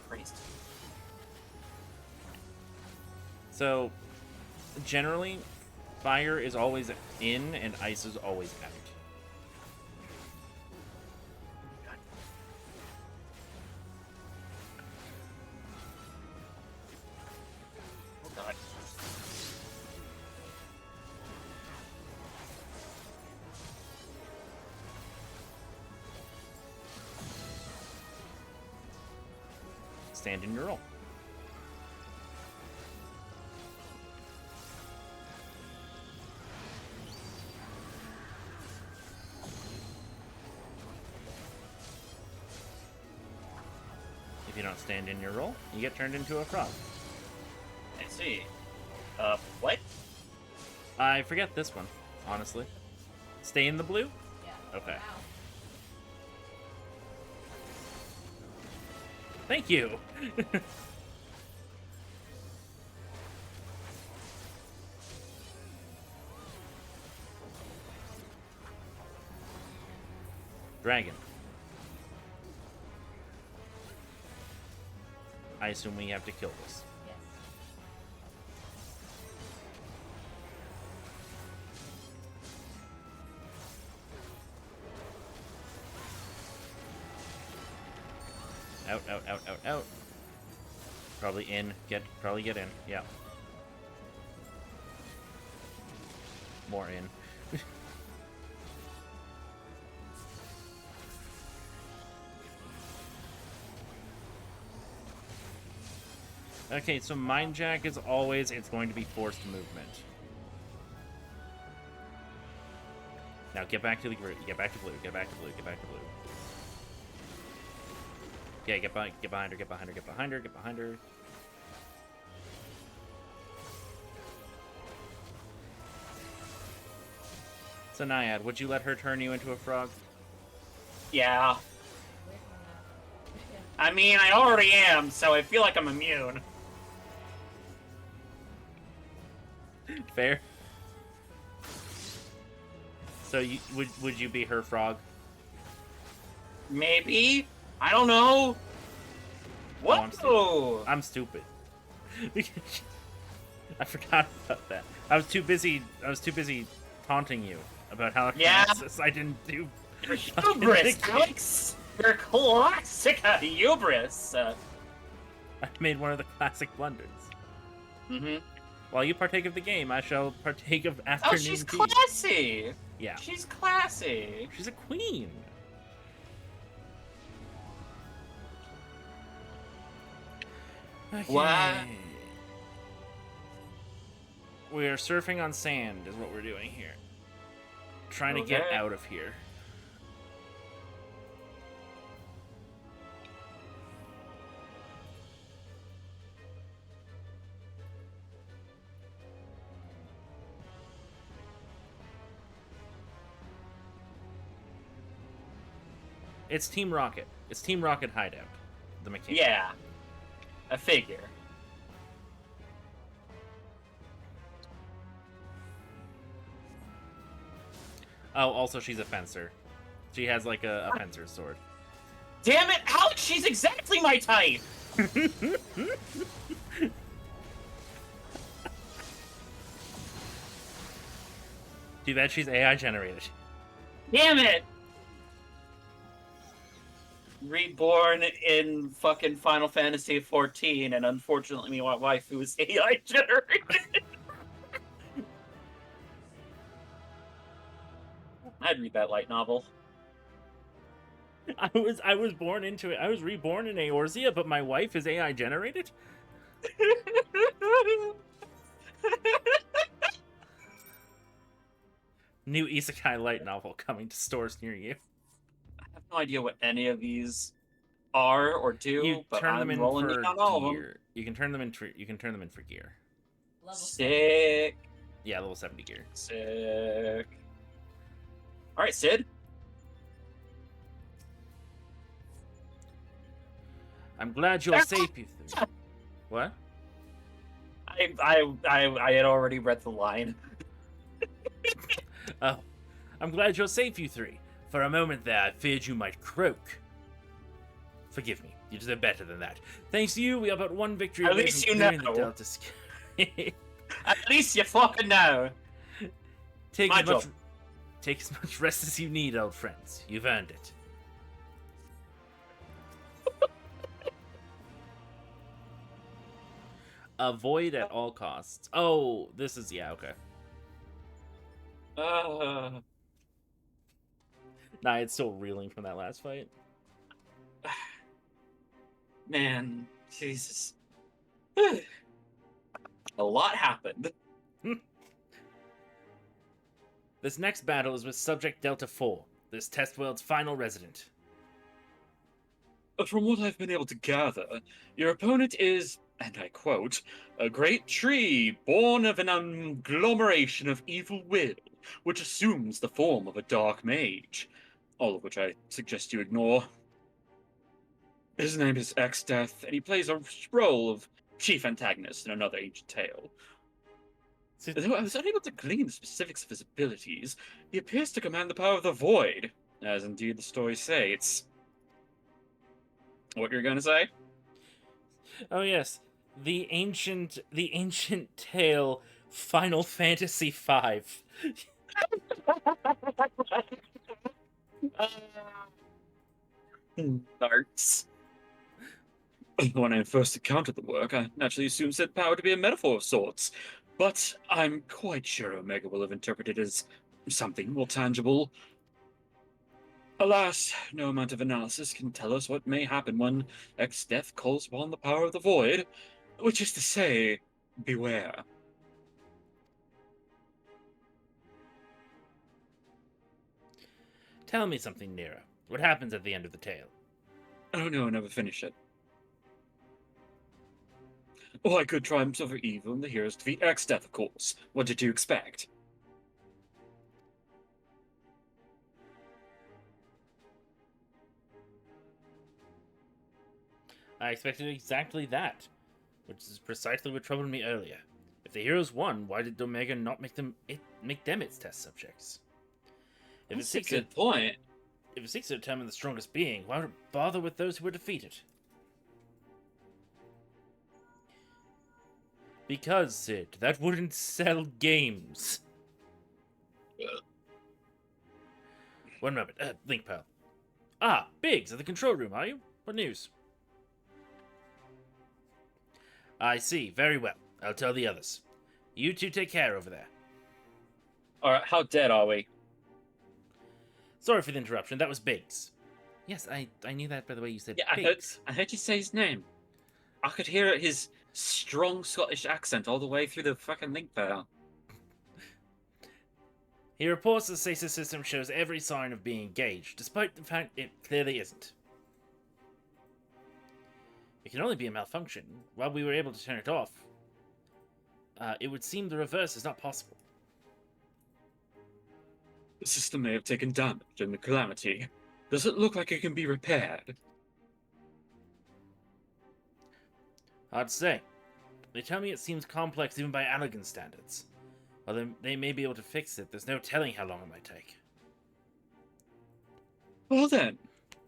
Christ. So, generally, fire is always in and ice is always out. Oh god. Stand in your role. If you don't stand in your role, you get turned into a frog. I see. What? I forget this one, honestly. Stay in the blue? Yeah. Okay. Wow. Thank you! Dragon. I assume we have to kill this. Yes. Out, out, out, out, out. Probably in. Probably get in. Yeah. More in. Okay, so Mind Jack is always, it's going to be forced movement. Now get back to the group. Get back to blue. Get back to blue. Get back to blue. Okay, get behind her. Get behind her. Get behind her. Get behind her. So Naiad, would you let her turn you into a frog? Yeah. Wait on that. I mean, I already am, so I feel like I'm immune. Fair. So you would you be her frog? Maybe? I don't know. What? I'm stupid. I'm stupid. I forgot about that. I was too busy taunting you about how Yeah. I didn't do. You're hubris, Alex! You're classic hubris! I made one of the classic blunders. Mm-hmm. While you partake of the game, I shall partake of afternoon Oh, she's tea. classy! Yeah, She's classy! she's a queen. Okay. What? We are surfing on sand, is what we're doing here. trying to get Okay. out of here. It's Team Rocket. It's Team Rocket Hideout. The mechanic. Yeah, I figure. Oh, also she's a fencer. She has like a fencer's sword. Damn it, Alex! She's exactly my type. Too bad she's AI generated. Damn it! Reborn in fucking Final Fantasy XIV, and unfortunately, my waifu is AI generated. I'd read that light novel. I was born into it. I was reborn in Eorzea, but my wife is AI generated? New isekai light novel coming to stores near you. I have no idea what any of these are or do, You but turn I'm them in rolling for in on all of them. gear. You can turn them in for gear. Level Sick. Yeah, level 70 gear. Sick. Alright, Sid. I'm glad you're safe, you three. What? I had already read the line. Oh. I'm glad you're safe, you three. For a moment there, I feared you might croak. Forgive me. You deserve better than that. Thanks to you, we are but one victory At away least from you clearing know. the DELTASCAPE. At least you fucking know. Take My as much job. take as much rest as you need, old friends. You've earned it. Avoid at all costs. Oh, this is okay. Nah, it's still reeling from that last fight. Man, Jesus. A lot happened. This next battle is with Subject Delta 4, this test world's final resident. From what I've been able to gather, your opponent is, and I quote, a great tree born of an agglomeration of evil will, which assumes the form of a dark mage. All of which I suggest you ignore. His name is X-Death, and he plays a role of chief antagonist in another ancient tale. Though I was unable to glean the specifics of his abilities, he appears to command the power of the void, as indeed the story states. What you're gonna say? Oh yes, the ancient tale, Final Fantasy V. Darts. When I first encountered the work, I naturally assumed said power to be a metaphor of sorts, but I'm quite sure Omega will have interpreted it as something more tangible. Alas, no amount of analysis can tell us what may happen when X-Death calls upon the power of the void, which is to say, beware. Tell me something, Nero. What happens at the end of the tale? Oh no, never finish it. Oh, I could triumph over evil and the heroes defeat X-Death, of course. What did you expect? I expected exactly that, which is precisely what troubled me earlier. If the heroes won, why did Omega not make them its test subjects? If That's a good point. If it seeks to determine the strongest being, why would it bother with those who were defeated? Because, Sid, that wouldn't sell games. One moment. Link Pearl. Ah, Biggs, at the control room, are you? What news? I see. Very well. I'll tell the others. You two take care over there. Alright, how dead are we? Sorry for the interruption. That was Biggs. Yes, I knew that by the way you said Yeah, Biggs. I heard you say his name. I could hear his strong Scottish accent all the way through the fucking link there. He reports the stasis system shows every sign of being engaged, despite the fact it clearly isn't. It can only be a malfunction. While we were able to turn it off, it would seem the reverse is not possible. The system may have taken damage in the calamity. Does it look like it can be repaired? Hard to say. They tell me it seems complex even by Allegan standards. While they may be able to fix it, there's no telling how long it might take. Well then,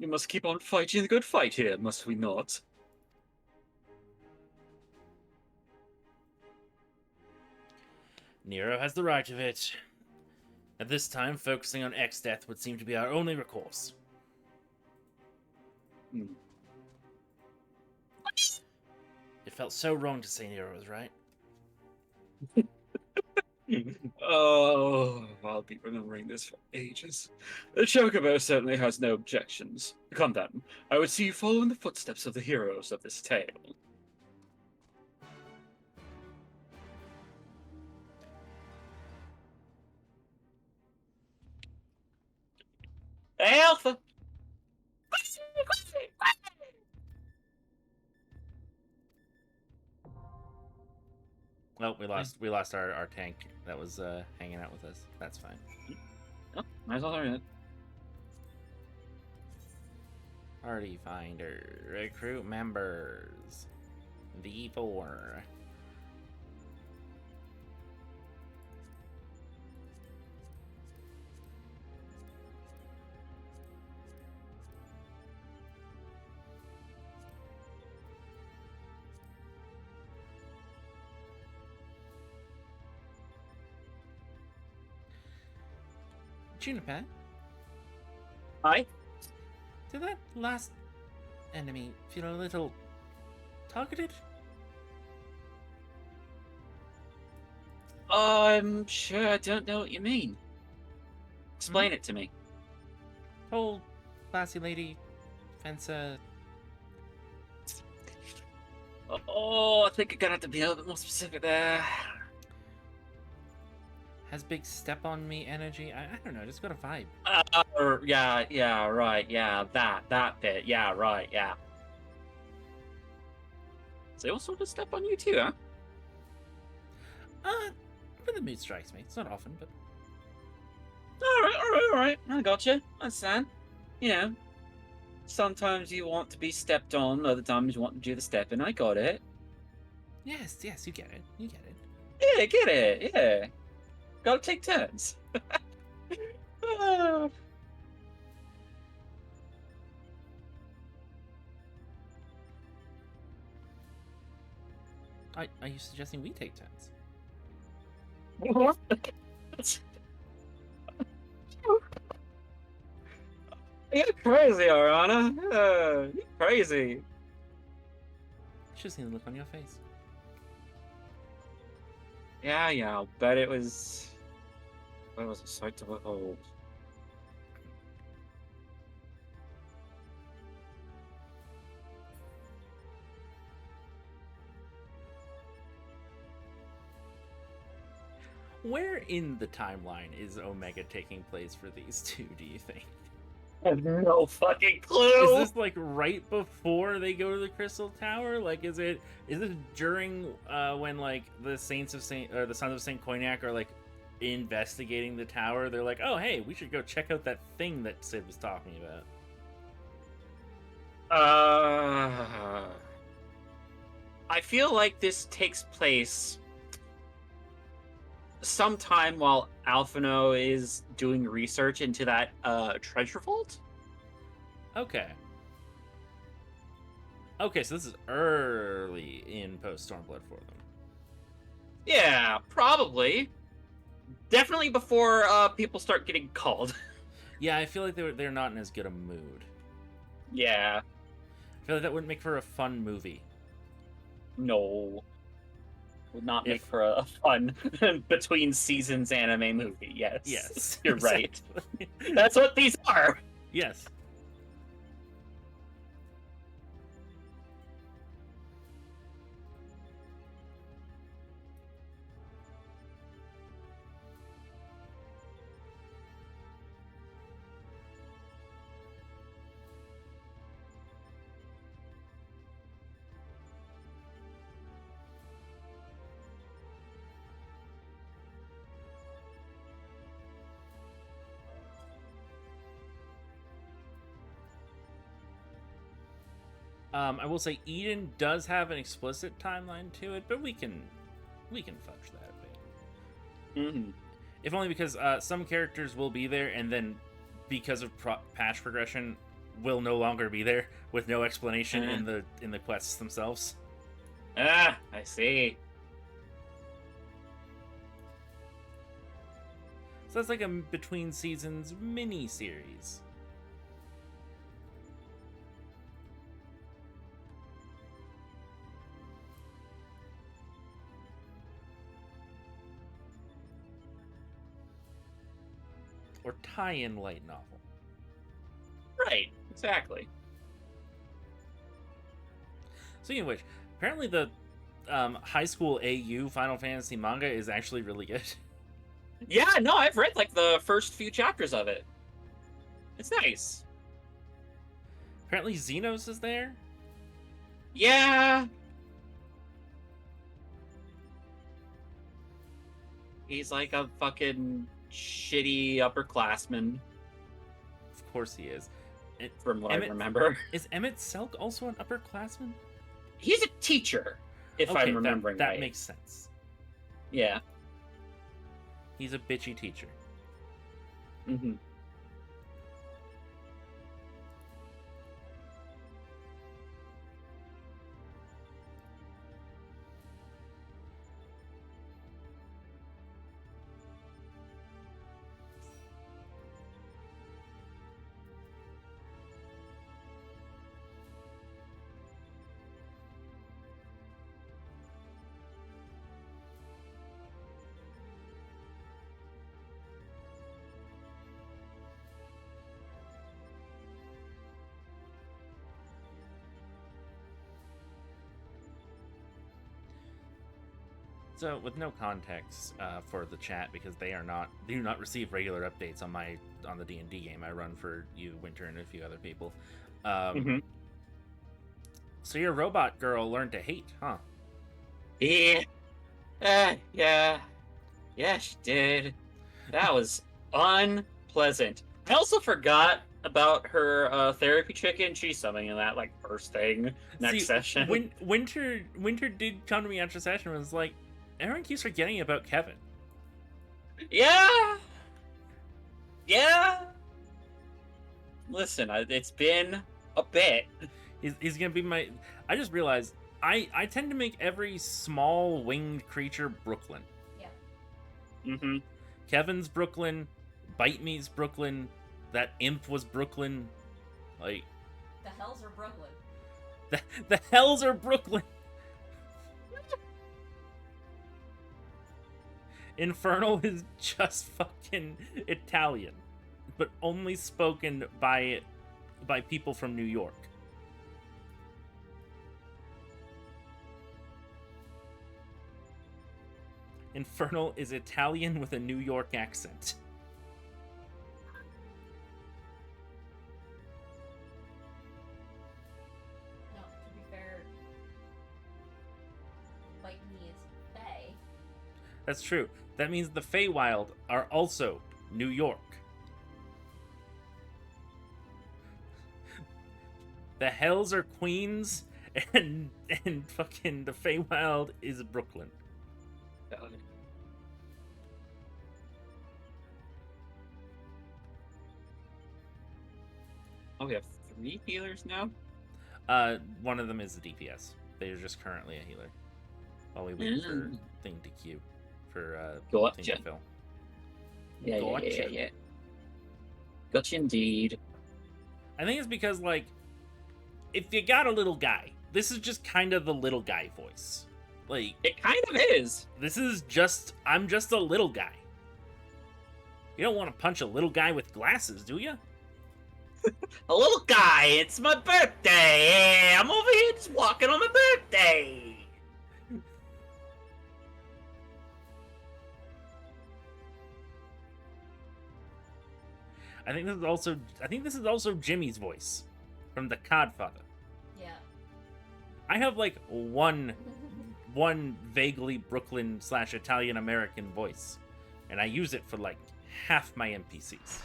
we must keep on fighting the good fight here, must we not? Nero has the right of it. At this time, focusing on X-Death would seem to be our only recourse. It felt so wrong to say Nero was right. Oh, I'll be remembering this for ages. The Chocobo certainly has no objections. Come then, I would see you follow in the footsteps of the heroes of this tale. Hey, Alpha! Well, we lost our tank that was hanging out with us. That's fine. Oh, might as well learn it. Party finder, recruit members. V4. Juniper, Hi? did that last enemy feel a little targeted? I'm sure I don't know what you mean. Explain it to me. Whole classy lady, fencer. Oh, I think you're gonna have to be a little bit more specific there. Has big step on me energy. I don't know, just got a vibe. Yeah, right, yeah, that bit, yeah, right, yeah. So they all sort of step on you too, huh? But the mood strikes me. It's not often, but Alright, I gotcha. I understand. You know, sometimes you want to be stepped on, other times you want to do the stepping. I got it. yes, you get it. You get it. Yeah, get it, yeah. Gotta take turns. Ah. Are you suggesting we take turns? You're crazy, Arana. You're crazy. Should have seen the look on your face. Yeah, I'll bet it was. That was a sight to behold. Where in the timeline is Omega taking place for these two, do you think? I have no fucking clue. Is this like right before they go to the Crystal Tower? Like, is it during when like the Sons of Saint Cognac are like investigating the tower? They're like, oh hey, we should go check out that thing that Sid was talking about. I feel like this takes place sometime while Alphino is doing research into that treasure vault. Okay, so this is early in post Stormblood for them. Yeah, probably. Definitely before people start getting called. Yeah, I feel like they're not in as good a mood. Yeah. I feel like that wouldn't make for a fun movie. No. Would not make If- for a fun between seasons anime movie. Yes. Yes, You're right. exactly. That's what these are. Yes. I will say Eden does have an explicit timeline to it, but we can fudge that a bit. Mm-hmm. If only because some characters will be there, and then because of patch progression, will no longer be there with no explanation in the quests themselves. Ah, I see. So that's like a between seasons mini series. Or tie-in light novel. Right, exactly. Speaking of which, apparently the high school AU Final Fantasy manga is actually really good. Yeah, no, I've read like the first few chapters of it. It's nice. Apparently Xenos is there. Yeah. He's like a fucking shitty upperclassman, Of course he is. from what Emmett- I remember. Is Emmett Selk also an upperclassman? He's a teacher, if I'm remembering that right. makes sense. Yeah. He's a bitchy teacher. Mm-hmm. So, with no context for the chat, because they do not receive regular updates on the D&D game I run for you, Winter, and a few other people. Mm-hmm. So your robot girl learned to hate, huh? Yeah. Yeah. Yeah, she did. That was unpleasant. I also forgot about her therapy chicken. She's something in that like first thing next session. Winter did come to me after session and was like, everyone keeps forgetting about Kevin. Yeah. Yeah. Listen, it's been a bit. He's gonna be my. I just realized I tend to make every small winged creature Brooklyn. Yeah. Mm-hmm. Kevin's Brooklyn, Bite Me's Brooklyn, that imp was Brooklyn. Like The hells are Brooklyn. the hells are Brooklyn. Infernal is just fucking Italian, but only spoken by people from New York. Infernal is Italian with a New York accent. No, to be fair, Bite Me is Fae. That's true. That means the Feywild are also New York. The Hells are Queens, and fucking the Feywild is Brooklyn. Oh, we have 3 healers now? One of them is the DPS. They're just currently a healer. While we wait for thing to queue. For thing to Gotcha. fill. Yeah. Gotcha. Gotcha indeed. I think it's because, like, if you got a little guy, this is just kind of the little guy voice. Like, It kind of is. this is just, I'm just a little guy. You don't want to punch a little guy with glasses, do you? A little guy, it's my birthday. I'm over here just walking on my birthday. I think this is also Jimmy's voice from The Codfather. Yeah. I have like one vaguely Brooklyn / Italian American voice, and I use it for like half my NPCs.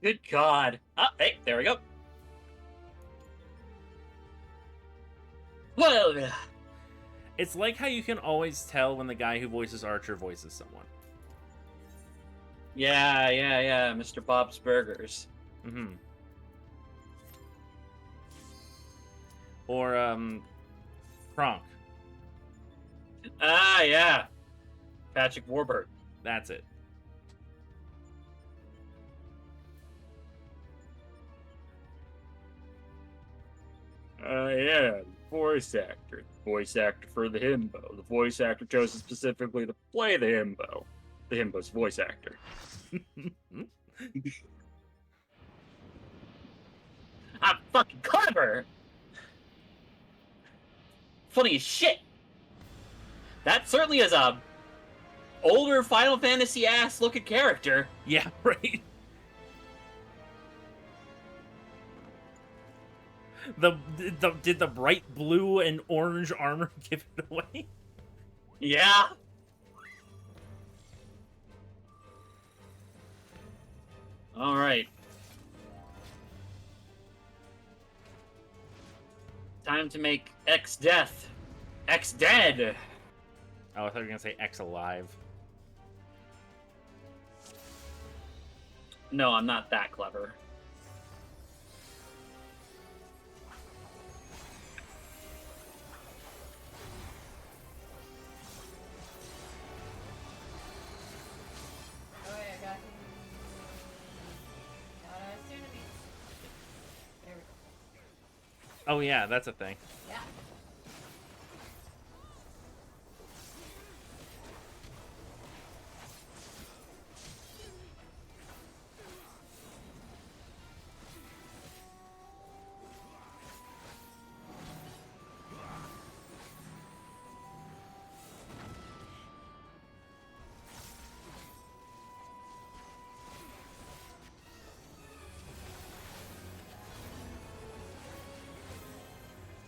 Good God. Oh, hey, there we go. Well, It's like how you can always tell when the guy who voices Archer voices someone. yeah, Mr. Bob's Burgers. Mm-hmm. Or, Kronk. Ah, yeah. Patrick Warburton. That's it. Yeah, voice actor. Voice actor for the himbo. The voice actor chosen specifically to play the himbo. The himbo's voice actor. I'm fucking clever! Funny as shit! That certainly is a older Final Fantasy ass looking character. Yeah, right. Did the bright blue and orange armor give it away? Yeah. All right. Time to make X death, X dead. Oh, I thought you were gonna say X alive. No, I'm not that clever. Oh, wait, I got. Soon to be. There we go. Oh yeah, that's a thing. Yeah.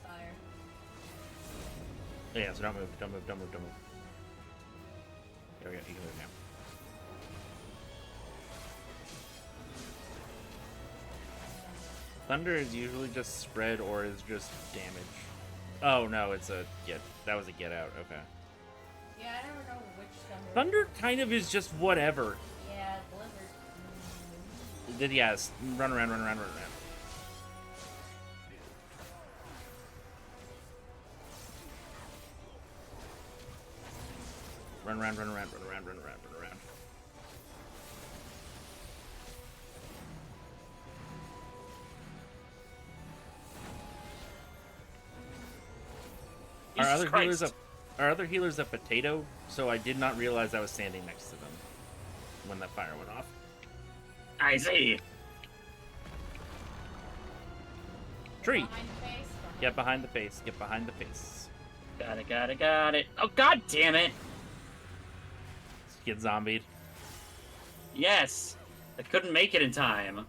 Fire. Oh, yeah, so don't move, don't move, don't move, don't move. There we go, you can move now. Thunder is usually just spread or is just damage. Oh no, it's a get. That was a get out. Okay. Yeah, I never know which thunder. Thunder kind of is just whatever. Yeah, blizzard. Did yes, run around, run around, run around. Run around, run around, run around, run around, run around. Jesus Our other healer's a potato, so I did not realize I was standing next to them when that fire went off. I see. Tree! Behind the face. Get behind the face, get behind the face. Got it. Oh, god damn it. Get zombied. Yes. I couldn't make it in time.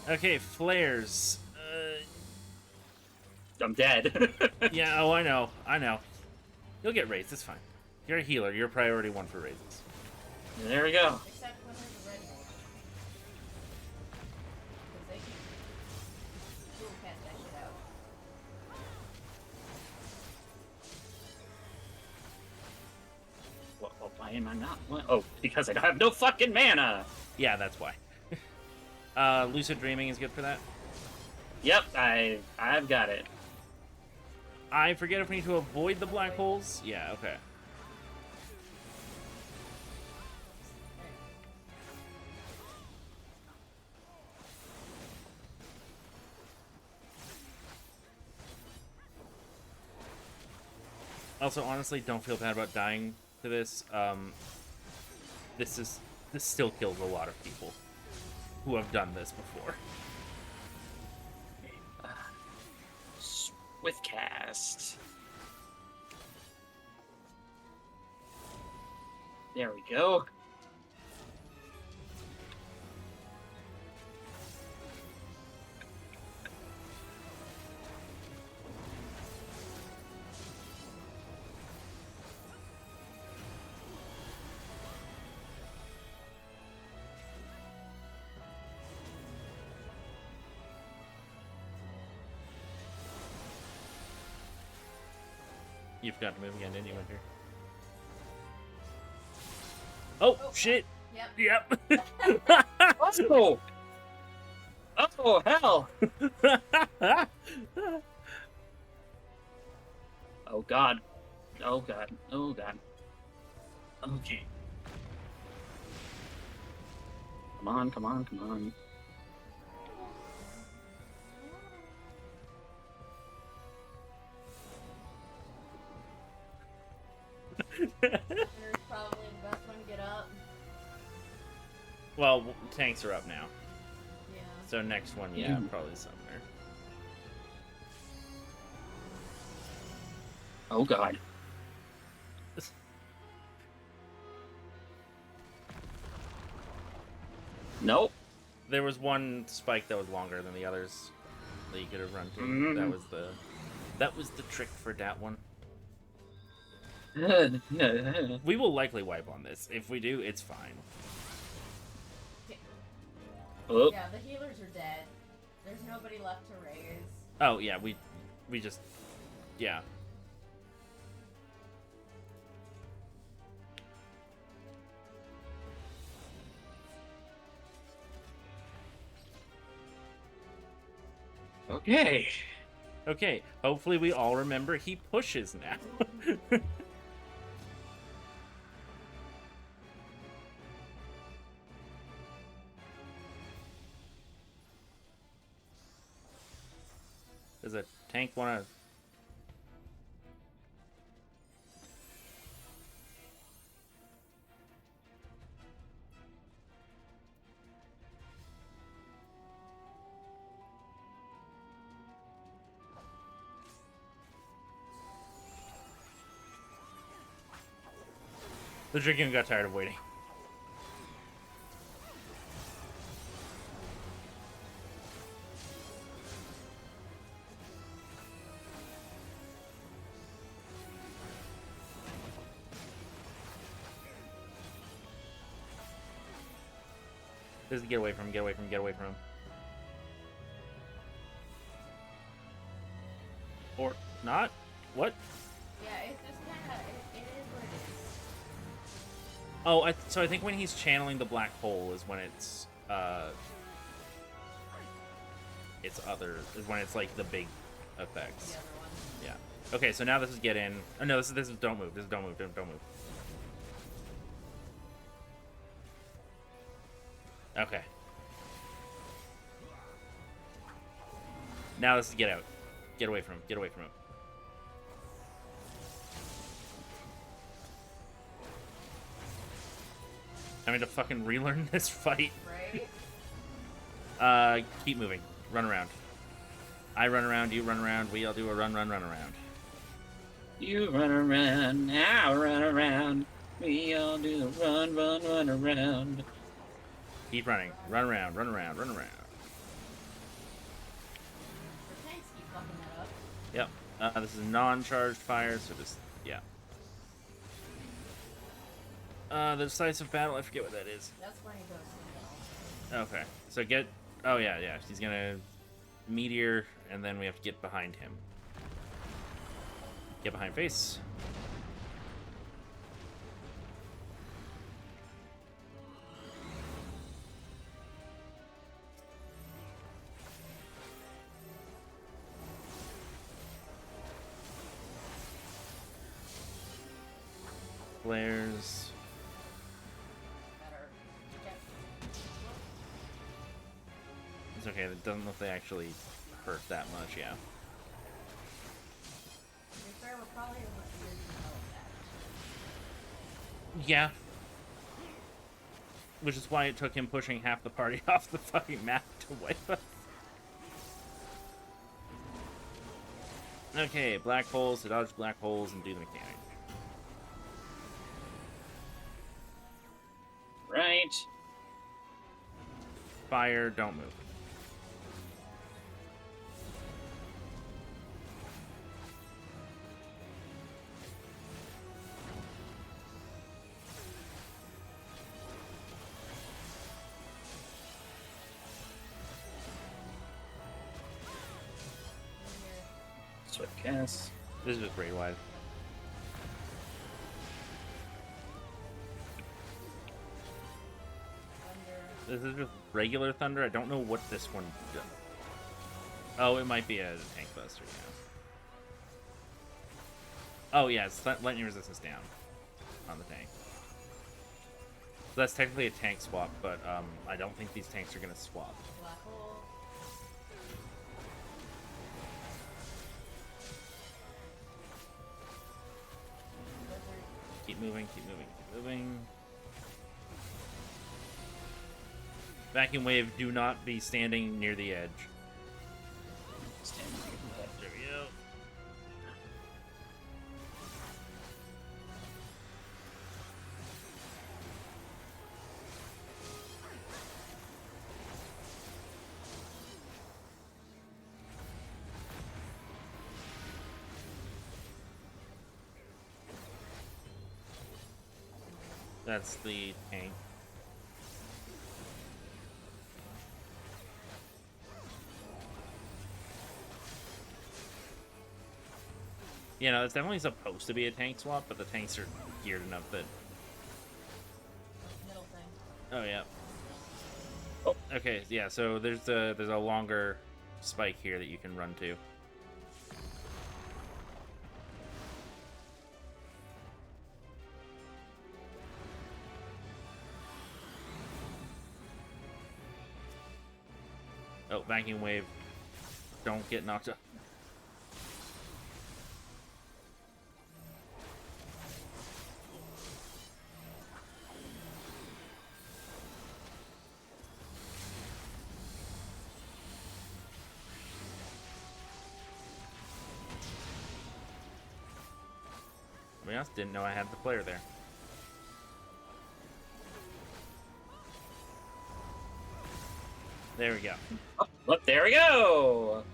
Okay, flares. I'm dead. Yeah, oh, I know. You'll get raised, it's fine. You're a healer, you're priority 1 for raises. There we go. Except when there's a red one. Because they can dual cast that shit out. Why am I not? What? Oh, because I have no fucking mana. Yeah, that's why. Lucid Dreaming is good for that. Yep, I've got it. I forget if we need to avoid the black holes. Yeah, okay. Also, honestly, don't feel bad about dying to this. This still kills a lot of people who have done this before. With cast. There we go. You forgot to move again, didn't you, Winter? Oh, shit! Yep. Yep! Oh! Oh, hell! Oh, God. Oh, God. Oh, God. Okay. Come on, come on, come on. Winter's probably the best one to get up. Well, tanks are up now. Yeah. So next one, yeah, Yeah. probably Summoner. Oh, God. Nope. There was one spike that was longer than the others that you could have run to. Mhm. That was the trick for that one. Oh, We will likely wipe on this. If we do, it's fine. Yeah, the healers are dead. There's nobody left to raise. Oh yeah, we just yeah. okay. Okay, hopefully we all remember he pushes now. Does a tank want to... The Dragoon got tired of waiting. Just get away from him, get away from him, get away from him. Or not? What? Yeah, it's just kind of, it is what it is. Oh, so I think when he's channeling the black hole is when it's when it's like the big effects. The other one. Yeah. Okay, so now this is get in. Oh no, this is don't move. This is don't move. Don't move. Okay. Now this is get out. Get away from him. Get away from him. Having to fucking relearn this fight. Right? Keep moving. Run around. I run around, you run around, we all do a run around. You run around, I run around. We all do the run around. Keep running. Run around. The tanks keep fucking that up. Yep. This is non-charged fire, so just, yeah. The decisive battle, I forget what that is. That's when he goes to the Okay. So get, oh yeah, she's gonna meteor, and then we have to get behind him. Get behind face. Flares. better. Okay. It's okay, it doesn't look like they actually hurt that much, yeah. To be fair, we're probably a little weird to know that. Yeah. Which is why it took him pushing half the party off the fucking map to wipe us. Okay, black holes, to dodge black holes and do the mechanic. Right. Fire, don't move. Swift cast. This is just raid wide. This is just regular thunder. I don't know what this one does. Oh, it might be a tank buster, yeah. Oh, yeah, it's lightning resistance down on the tank. So that's technically a tank swap, but I don't think these tanks are going to swap. Black hole. Blizzard. Keep moving, keep moving, keep moving. Vacuum wave, do not be standing near the edge. There we go. That's the tank. You know, it's definitely supposed to be a tank swap, but the tanks are geared enough that... Middle thing. Oh, yeah. Oh. Okay, yeah, so there's a longer spike here that you can run to. Oh, vacuum wave. Don't get knocked up. I honest, didn't know I had the player there. There we go. Oh, look, there we go!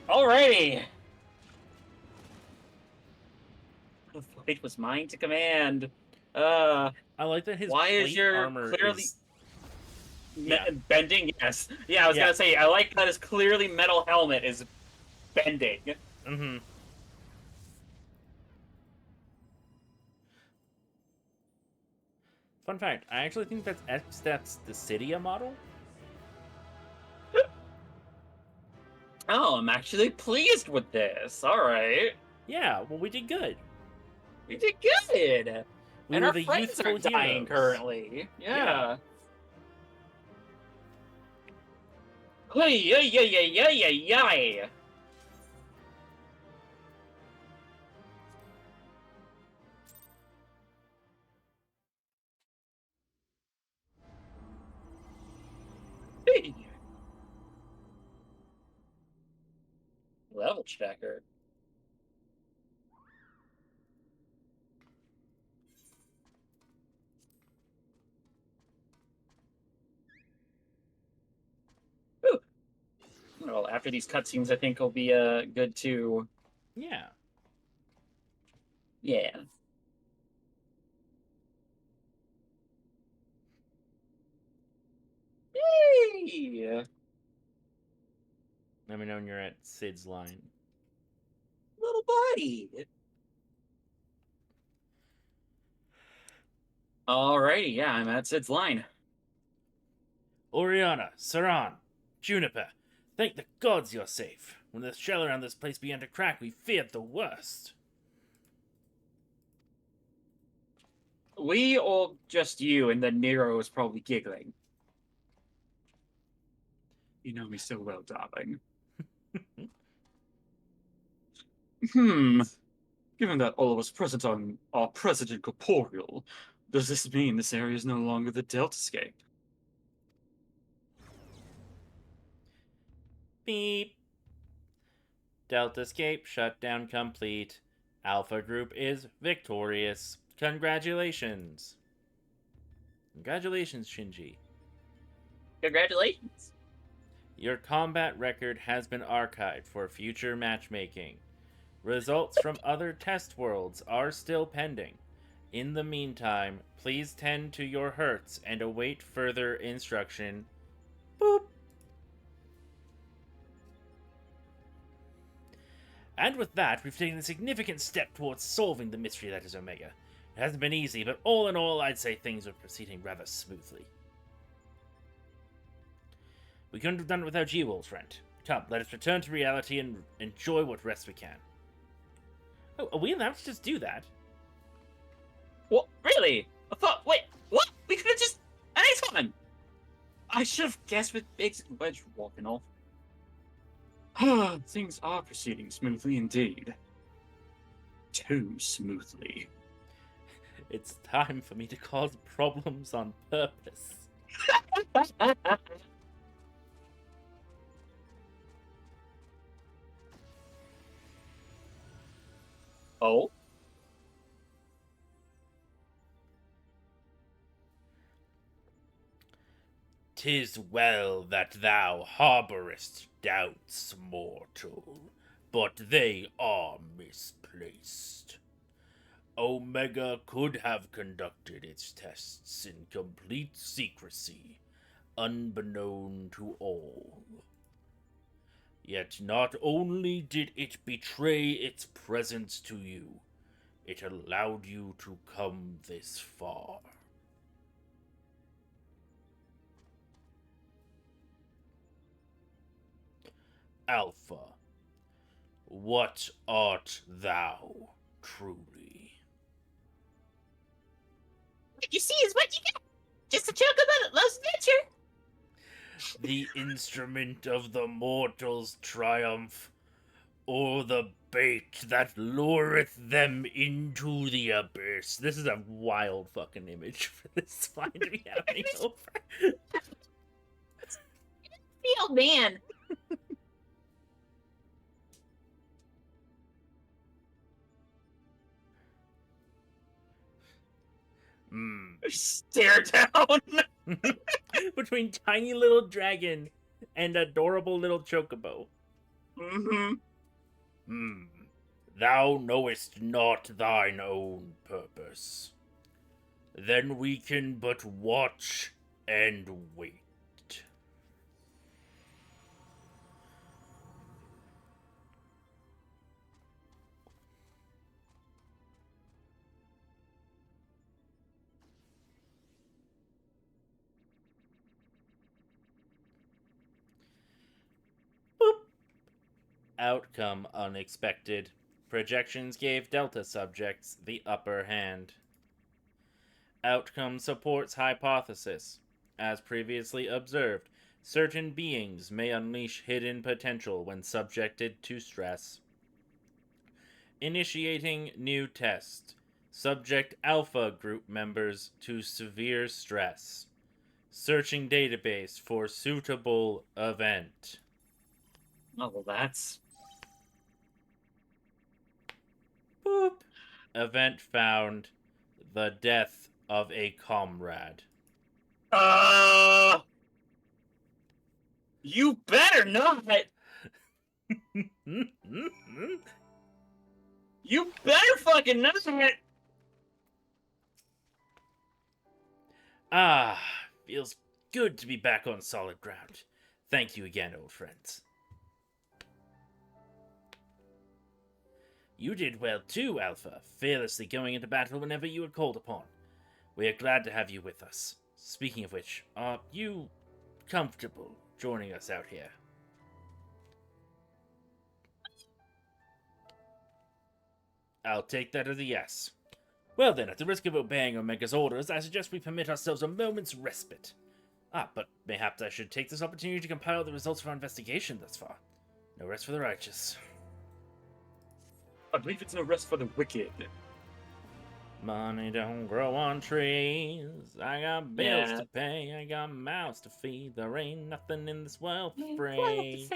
Alrighty! The fight was mine to command. I like that his Why is plate your armor clearly is... Yeah. bending? Yes. Yeah, I was gonna say, I like that his clearly metal helmet is bending. Mm-hmm. Fun fact, I actually think that's X-Step's Dissidia model. Oh, I'm actually pleased with this. Alright. Yeah, well, we did good. We did good! We And were our the friends youthful are dying heroes. currently. Yeah. Hey, yeah, yeah, yeah, yeah, yeah, yeah. Hey. Level checker. Ooh. Well, after these cutscenes, I think will be good to. Yeah. Yeah. Yay! Let me know when you're at Sid's line. Little buddy. Alrighty, yeah, I'm at Sid's line. Oriana, Saran, Juniper, thank the gods you're safe. When the shell around this place began to crack, we feared the worst. We or just you, and then Nero is probably giggling. You know me so well, darling. Given that all of us present are present and corporeal, does this mean this area is no longer the DELTASCAPE? Beep. DELTASCAPE shutdown complete. Alpha Group is victorious. Congratulations. Congratulations, Shinji. Congratulations. Your combat record has been archived for future matchmaking. Results from other test worlds are still pending. In the meantime, please tend to your hurts and await further instruction. Boop. And with that, we've taken a significant step towards solving the mystery that is Omega. It hasn't been easy, but all in all, I'd say things are proceeding rather smoothly. We couldn't have done it without you, old friend. Come, let us return to reality and enjoy what rest we can. Oh, are we allowed to just do that? What? Really? I thought. Wait, what? We could have just anytime. I should have guessed with Biggs and Wedge walking off. Things are proceeding smoothly indeed. Too smoothly. It's time for me to cause problems on purpose. Oh? "'Tis well that thou harbourest doubts, mortal, but they are misplaced. Omega could have conducted its tests in complete secrecy, unbeknown to all. Yet not only did it betray its presence to you, it allowed you to come this far. Alpha, what art thou truly?" What you see is what you get. Just a chocolate that loves nature. "The instrument of the mortal's triumph, or the bait that lureth them into the abyss." This is a wild fucking image for this find to be happening over. The old man. Stare down. Between tiny little dragon and adorable little chocobo. Mm-hmm. Thou knowest not thine own purpose. Then we can but watch and wait. Boop. Outcome unexpected. Projections gave Delta subjects the upper hand. Outcome supports hypothesis. As previously observed, certain beings may unleash hidden potential when subjected to stress. Initiating new test. Subject Alpha group members to severe stress. Searching database for suitable event. Oh, well, that's... Boop. Event found. The death of a comrade. You better not! You better fucking not! Ah, feels good to be back on solid ground. Thank you again, old friends. You did well too, Alpha, fearlessly going into battle whenever you were called upon. We are glad to have you with us. Speaking of which, are you comfortable joining us out here? I'll take that as a yes. Well then, at the risk of obeying Omega's orders, I suggest we permit ourselves a moment's respite. But perhaps I should take this opportunity to compile the results of our investigation thus far. No rest for the righteous. I believe it's no rest for the wicked. Money don't grow on trees. I got bills Yeah. to pay. I got mouths to feed. There ain't nothing in this world for free.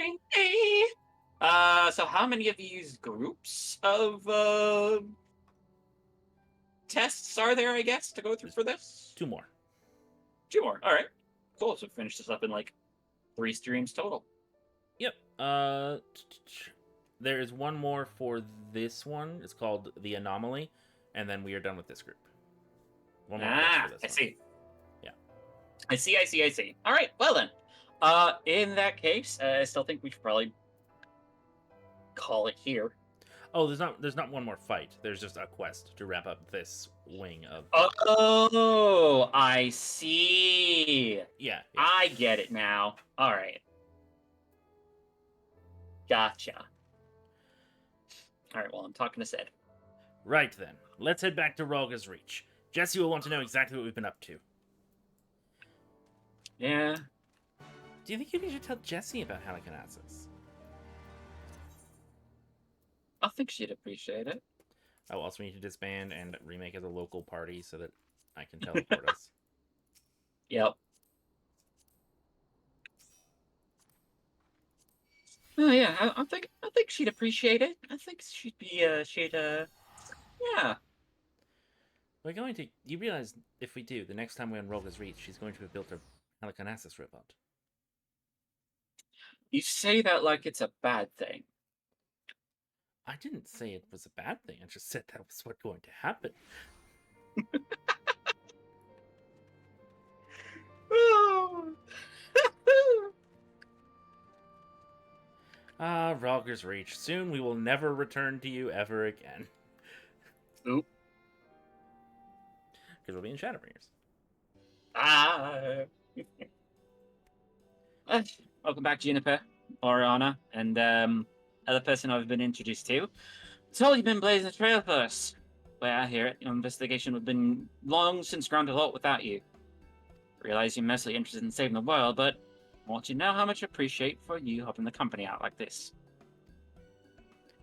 So how many of these groups of tests are there, I guess, to go through for this? 2 more. 2 more. All right. Cool. So finish this up in like 3 streams total. Yep. There is 1 more for this one. It's called The Anomaly. And then we are done with this group. 1 more quest for this I one. see. Yeah. I see. All right. Well then, in that case, I still think we should probably call it here. Oh, there's not one more fight. There's just a quest to wrap up this wing of. Oh, I see. Yeah. I get it now. All right. Gotcha. All right, well, I'm talking to Sid. Right then. Let's head back to Rogga's Reach. Jesse will want to know exactly what we've been up to. Yeah. Do you think you should tell Jesse about Halicarnassus? I think she'd appreciate it. Oh, also we need to disband and remake as a local party so that I can teleport us. Yep. Oh yeah, I think she'd appreciate it. I think she'd be yeah. We're going to. You realize if we do, the next time we're on Rogga's Reach, she's going to have built a Halicarnassus robot. You say that like it's a bad thing. I didn't say it was a bad thing. I just said that was what's going to happen. Rogga's Reach. Soon we will never return to you ever again. Oop. Because we'll be in Shadowbringers. Welcome back, Juniper, Oriana, and other person I've been introduced to. Told you've been blazing a trail for us. But I hear it, your investigation would have been long since ground to halt without you. Realize you're mostly interested in saving the world, but I want you to know how much I appreciate for you helping the company out like this.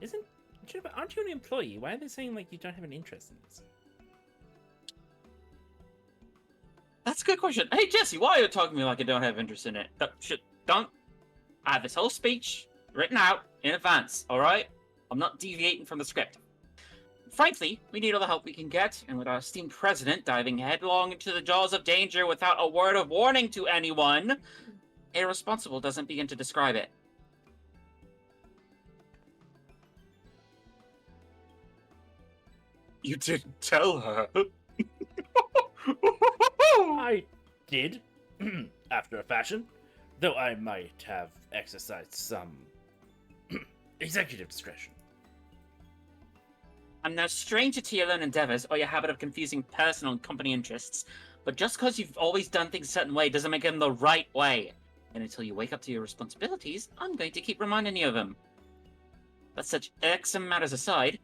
Aren't you an employee? Why are they saying like you don't have an interest in this? That's a good question. Hey, Jesse, why are you talking to me like I don't have interest in it? Don't. I have this whole speech written out in advance, alright? I'm not deviating from the script. Frankly, we need all the help we can get, and with our esteemed president diving headlong into the jaws of danger without a word of warning to anyone, irresponsible doesn't begin to describe it. You didn't tell her. I did, after a fashion, though I might have exercised some executive discretion. I'm no stranger to your own endeavors or your habit of confusing personal and company interests, but just because you've always done things a certain way doesn't make them the right way. And until you wake up to your responsibilities, I'm going to keep reminding you of them. But such irksome matters aside,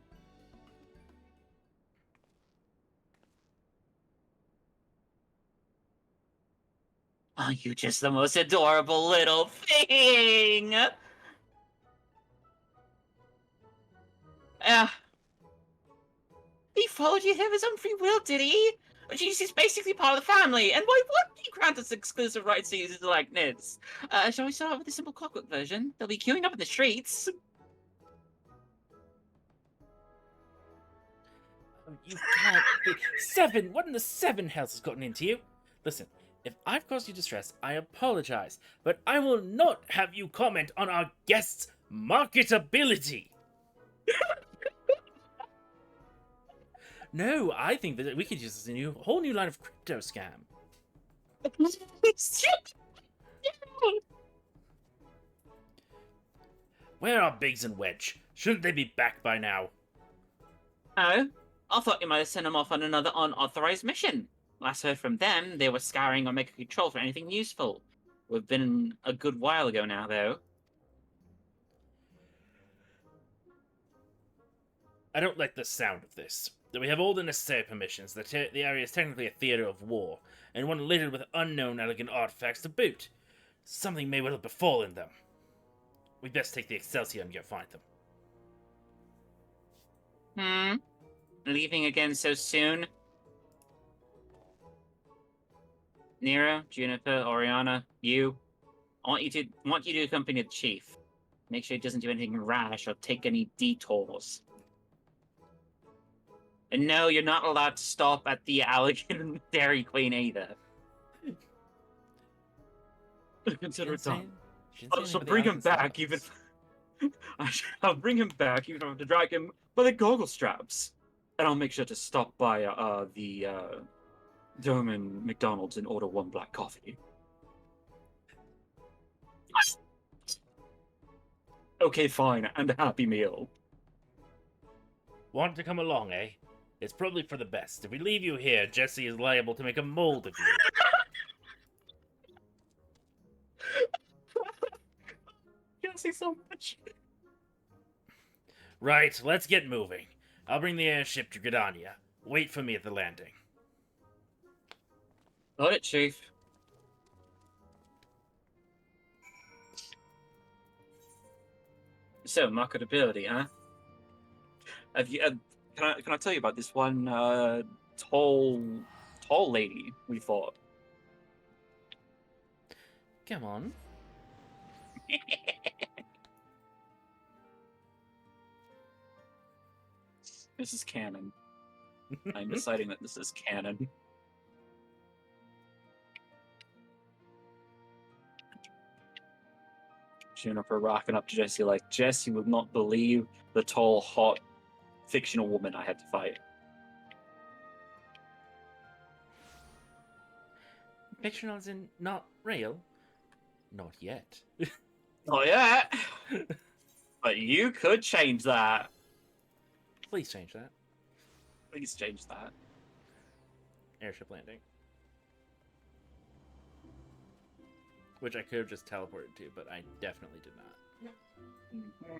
are you just the most adorable little thing? He followed you here of his own free will, did he? He's basically part of the family, and why wouldn't you grant us exclusive rights to use his likeness? Shall we start with the simple clockwork version? They'll be queuing up in the streets. You can't be... Seven! What in the seven hells has gotten into you? Listen, if I've caused you distress, I apologize, but I will not have you comment on our guest's marketability! No, I think that we could use this in a whole new line of crypto scam. Where are Biggs and Wedge? Shouldn't they be back by now? Oh? I thought you might have sent them off on another unauthorized mission. Last heard from them, they were scouring or making control for anything useful. We've been a good while ago now, though. I don't like the sound of this. That we have all the necessary permissions, the area is technically a theater of war, and one littered with unknown elegant artifacts to boot. Something may well have befallen them. We'd best take the Excelsior and go find them. Leaving again so soon? Nero, Juniper, Oriana, you. I want you to accompany the chief. Make sure he doesn't do anything rash or take any detours. And no, you're not allowed to stop at the Elegant Dairy Queen either. Consider it done. So bring him back, even. I'll bring him back, even if I have to drag him by the goggle straps. And I'll make sure to stop by the Dome and McDonald's and order one black coffee. Okay, fine, and a Happy Meal. Want to come along, eh? It's probably for the best. If we leave you here, Jesse is liable to make a mold of you. Jesse so much. Right, let's get moving. I'll bring the airship to Gridania. Wait for me at the landing. Got it, Chief. So, marketability, huh? Have you? Can I tell you about this one tall lady we fought? Come on. This is canon. I'm deciding that this is canon. Juniper rocking up to Jesse like, Jesse would not believe the tall, hot, fictional woman I had to fight. Fictional as in not real? Not yet. Oh yeah, but you could change that. Please change that. Please change that. Airship landing. Which I could have just teleported to, but I definitely did not. Mm-hmm.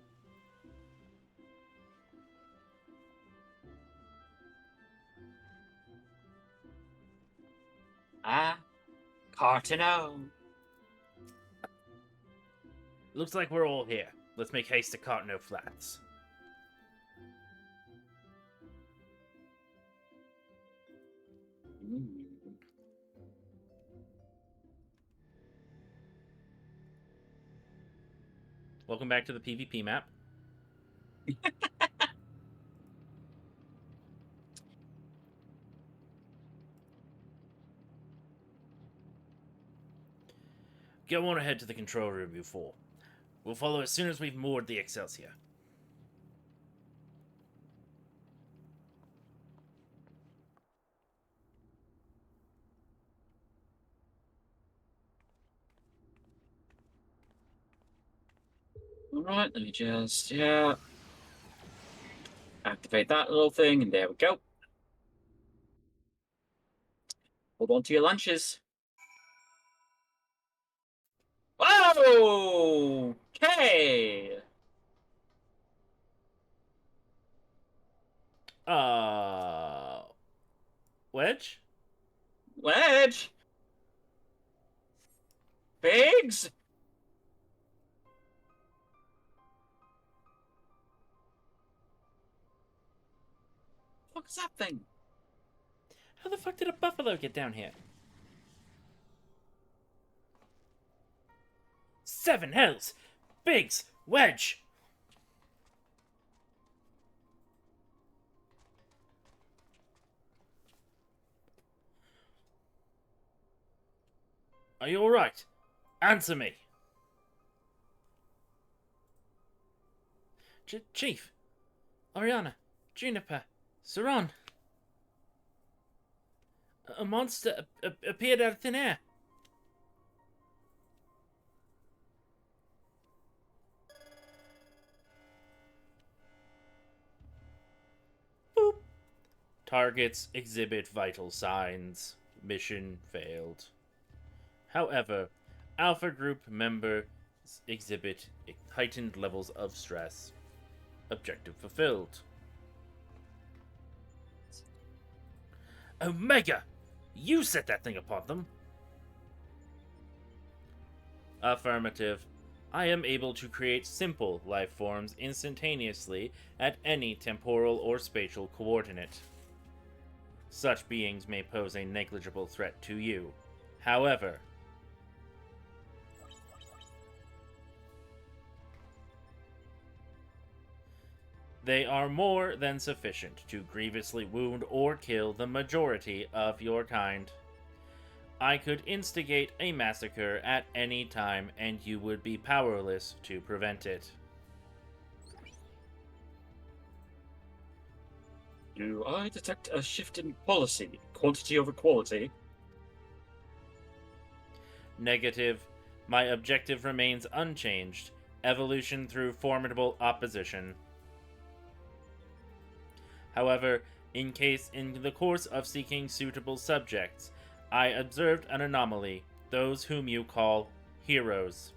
Ah, Cartino. Looks like we're all here. Let's make haste to Cartno Flats. Welcome back to the PvP map. Go on ahead to the control room, you four. We'll follow as soon as we've moored the Excelsior. Alright, let me just, activate that little thing, and there we go. Hold on to your lunches. Whoa! Okay! Wedge? Wedge! Biggs? What is that thing? How the fuck did a buffalo get down here? Seven hells! Biggs! Wedge! Are you alright? Answer me! Chief! Oriana! Juniper! Saran! A monster appeared out of thin air. Boop. Targets exhibit vital signs. Mission failed. However, Alpha Group members exhibit heightened levels of stress. Objective fulfilled. Omega! You set that thing upon them! Affirmative. I am able to create simple life forms instantaneously at any temporal or spatial coordinate. Such beings may pose a negligible threat to you. However, they are more than sufficient to grievously wound or kill the majority of your kind. I could instigate a massacre at any time, and you would be powerless to prevent it. Do I detect a shift in policy, quantity over quality? Negative. My objective remains unchanged. Evolution through formidable opposition. However, in the course of seeking suitable subjects, I observed an anomaly, those whom you call heroes.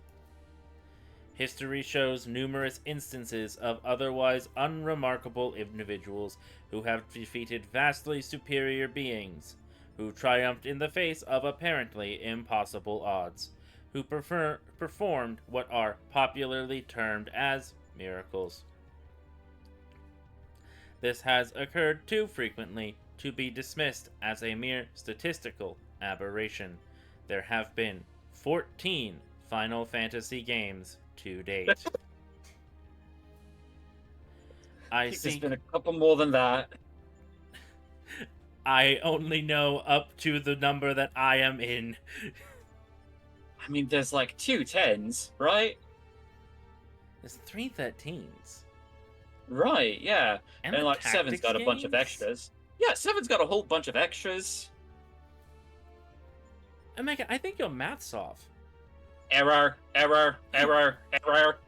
History shows numerous instances of otherwise unremarkable individuals who have defeated vastly superior beings, who triumphed in the face of apparently impossible odds, who performed what are popularly termed as miracles. This has occurred too frequently to be dismissed as a mere statistical aberration. There have been 14 Final Fantasy games to date. I think there's been a couple more than that. I only know up to the number that I am in. I mean, there's like 2 10s, right? There's 3 13s. Right, yeah. And And the like 7's got a bunch of games? extras. Yeah, 7's got a whole bunch of extras. Omega, I think your math's off. Error, error, error, error.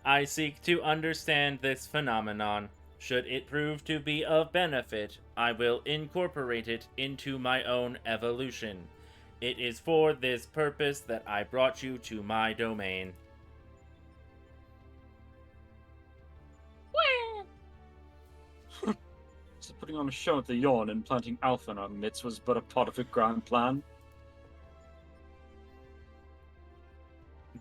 I seek to understand this phenomenon. Should it prove to be of benefit, I will incorporate it into my own evolution. It is for this purpose that I brought you to my domain. So putting on a show at the Yawn and planting Alpha in our midst was but a part of a grand plan.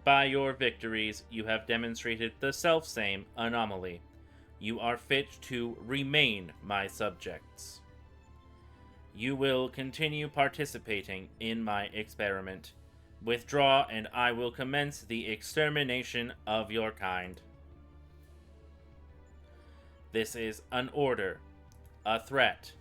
By your victories, you have demonstrated the selfsame anomaly. You are fit to remain my subjects. You will continue participating in my experiment. Withdraw, and I will commence the extermination of your kind. This is an order. A threat.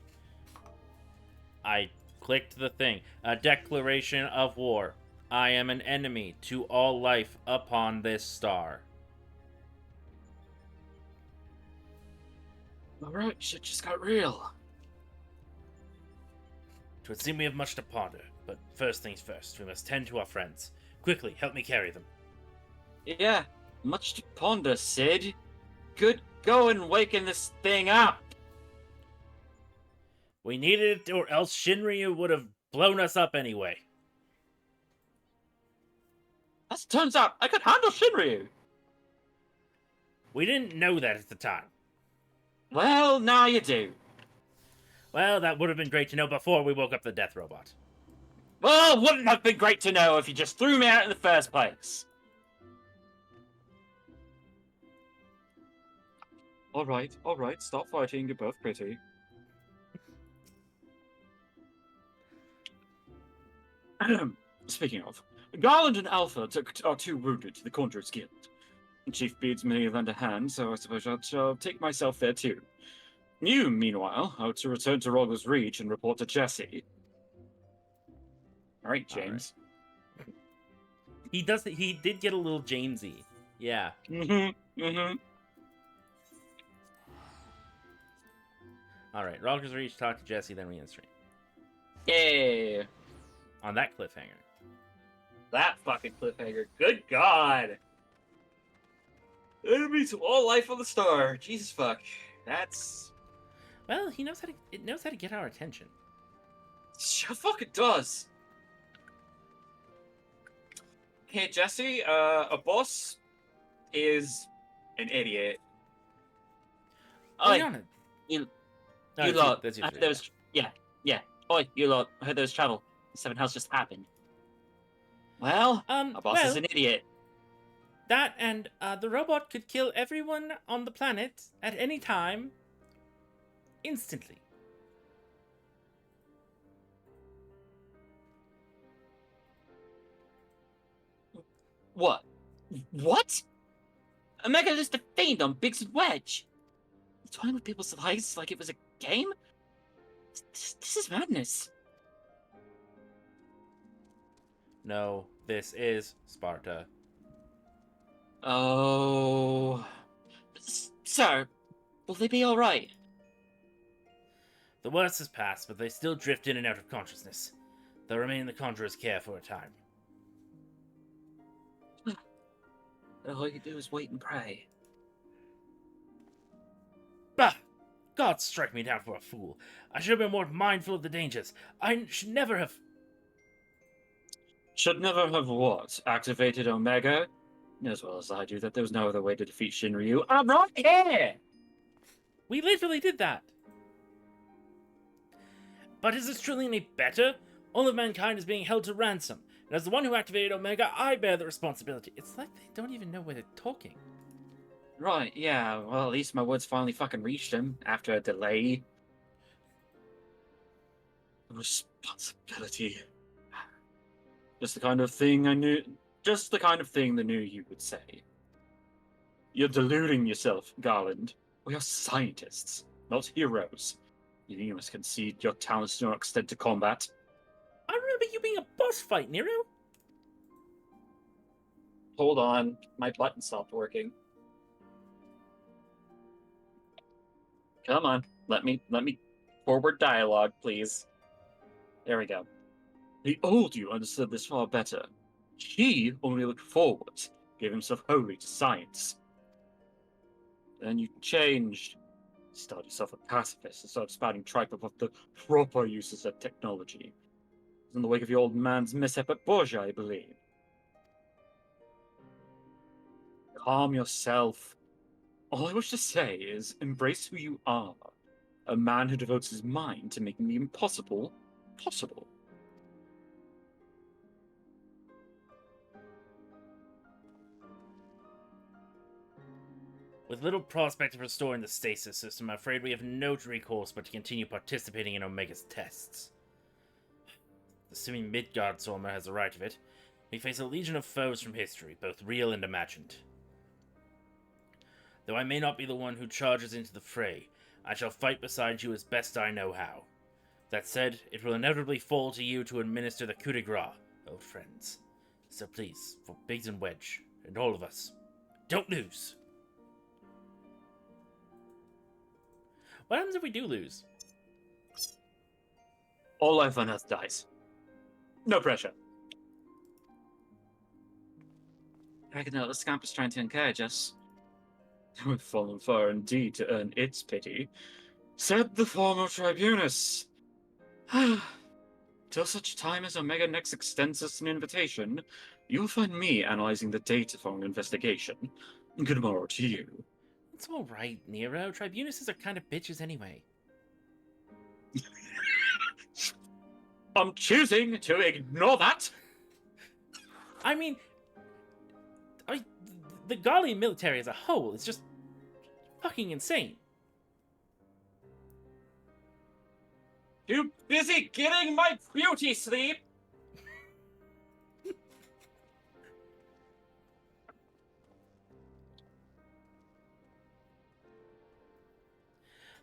I clicked the thing. A declaration of war. I am an enemy to all life upon this star. Alright, shit just got real. 'Twould seem we have much to ponder, but first things first, we must tend to our friends. Quickly, help me carry them. Yeah, much to ponder, Sid. Good going waking this thing up. We needed it, or else Shinryu would have blown us up anyway. As it turns out, I could handle Shinryu. We didn't know that at the time. Well, now you do. Well, that would have been great to know before we woke up the death robot. Well, wouldn't have been great to know if you just threw me out in the first place. Alright, stop fighting, you're both pretty. Speaking of, Garland and Alpha took our 2 wounded to the Conjurer's Guild. Chief bids me lend a hand, so I suppose I shall take myself there too. You, meanwhile, are to return to Roger's Reach and report to Jesse. Alright, James. Right. He did get a little Jamesy. Yeah. Alright, Roger's Reach, talk to Jesse, then we end stream. Yeah. On that cliffhanger. That fucking cliffhanger. Good God. Enemy to all life on the star. Jesus fuck. That's... Well, it knows how to get our attention. Sure fuck it does. Hey, Jesse, a boss is an idiot. Oh, you no, lot. that's I heard there was, yeah. Oi, you lot. I heard there was trouble. Seven House just happened. Well, a boss is an idiot. That and the robot could kill everyone on the planet at any time, instantly. What? What? Omega just a fiend on Biggs and Wedge. Toying with people's lives like it was a game? This is madness. No, this is Sparta. Oh... Sir, will they be alright? The worst has passed, but they still drift in and out of consciousness. They'll remain in the Conjurer's care for a time. All you do is wait and pray. God strike me down for a fool. I should have been more mindful of the dangers. I should never have... Should never have what? Activated Omega? As well as I do that there's no other way to defeat Shinryu. I'm right here! We literally did that. But is this truly any better? All of mankind is being held to ransom. And as the one who activated Omega, I bear the responsibility. It's like they don't even know where they're talking. Right, yeah, well, at least my words finally fucking reached him after a delay. Responsibility. Just the kind of thing they knew you would say. You're deluding yourself, Garland. We are scientists, not heroes. You must concede your talents do not extend to combat. I remember you being a boss fight, Nero. Hold on, my button stopped working. Come on, let me forward dialogue, please. There we go. The old you understood this far better. He only looked forward, gave himself wholly to science. Then you changed. Started yourself a pacifist and started spouting tripe about the proper uses of technology. It was in the wake of your old man's mishap at Borgia, I believe. Calm yourself. All I wish to say is embrace who you are. A man who devotes his mind to making the impossible possible. With little prospect of restoring the stasis system, I'm afraid we have no recourse but to continue participating in Omega's tests. Assuming Midgard Solmer has the right of it, we face a legion of foes from history, both real and imagined. Though I may not be the one who charges into the fray, I shall fight beside you as best I know how. That said, it will inevitably fall to you to administer the coup de grace, old friends. So please, for Biggs and Wedge, and all of us, don't lose! What happens if we do lose? All life on Earth dies. No pressure. I can know the scamp is trying to encourage us. We've fallen far indeed to earn its pity. Said the former tribunus. Till such time as Omega next extends us an invitation, you'll find me analyzing the data for an investigation. Good morrow to you. It's alright, Nero. Tribunuses are kind of bitches anyway. I'm choosing to ignore that. I mean, the Gallian military as a whole is just fucking insane. Too busy getting my beauty sleep.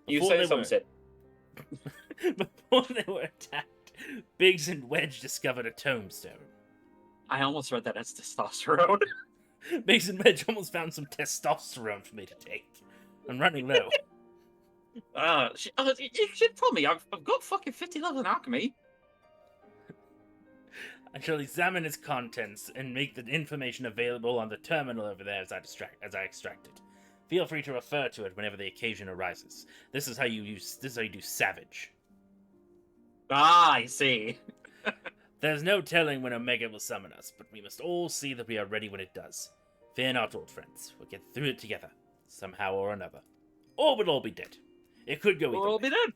You say something. Before they were attacked, Biggs and Wedge discovered a tombstone. I almost read that as testosterone. Biggs and Wedge almost found some testosterone for me to take. I'm running low. You should tell me. I've got fucking 50 levels in alchemy. I shall examine its contents and make the information available on the terminal over there as I extract it. Feel free to refer to it whenever the occasion arises. This is how you do Savage. Ah, I see. There's no telling when Omega will summon us, but we must all see that we are ready when it does. Fear not, old friends. We'll get through it together, somehow or another. Or we'll all be dead. It could go either way. Or we'll be dead.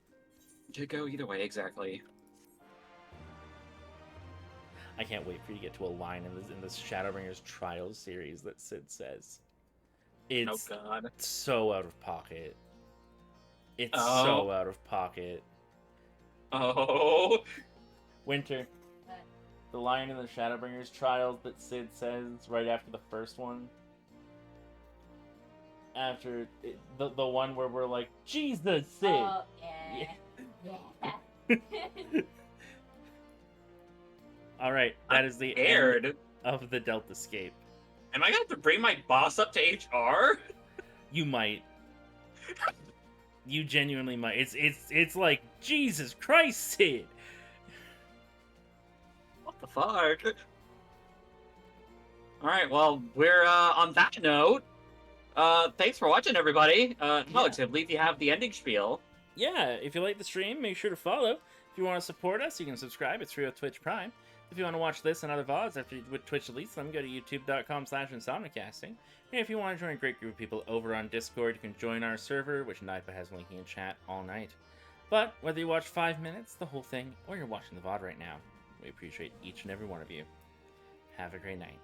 It could go either way, exactly. I can't wait for you to get to a line in this Shadowbringers Trials series that Sid says. It's Oh god. so out of pocket. It's Oh. so out of pocket. Oh. Winter. The line in the Shadowbringers Trials that Sid says right after the first one. After the one where we're like, Jesus, Sid! Oh, yeah. Alright, that is the Scared. end of the DELTASCAPE. Am I gonna have to bring my boss up to HR? You might. You genuinely might. It's like, Jesus Christ, Sid! What the fuck? Alright, well, we're on that note. Thanks for watching, everybody. Alex, I believe you have the ending spiel. yeah, if you like the stream, make sure to follow. If you want to support us, you can subscribe. It's free on Twitch Prime. If you want to watch this and other VODs after Twitch deletes them, go to youtube.com/insomnicasting. And if you want to join a great group of people over on Discord, you can join our server, which Naipa has linking in chat all night. But whether you watch 5 minutes, the whole thing, or you're watching the VOD right now, we appreciate each and every one of you. Have a great night.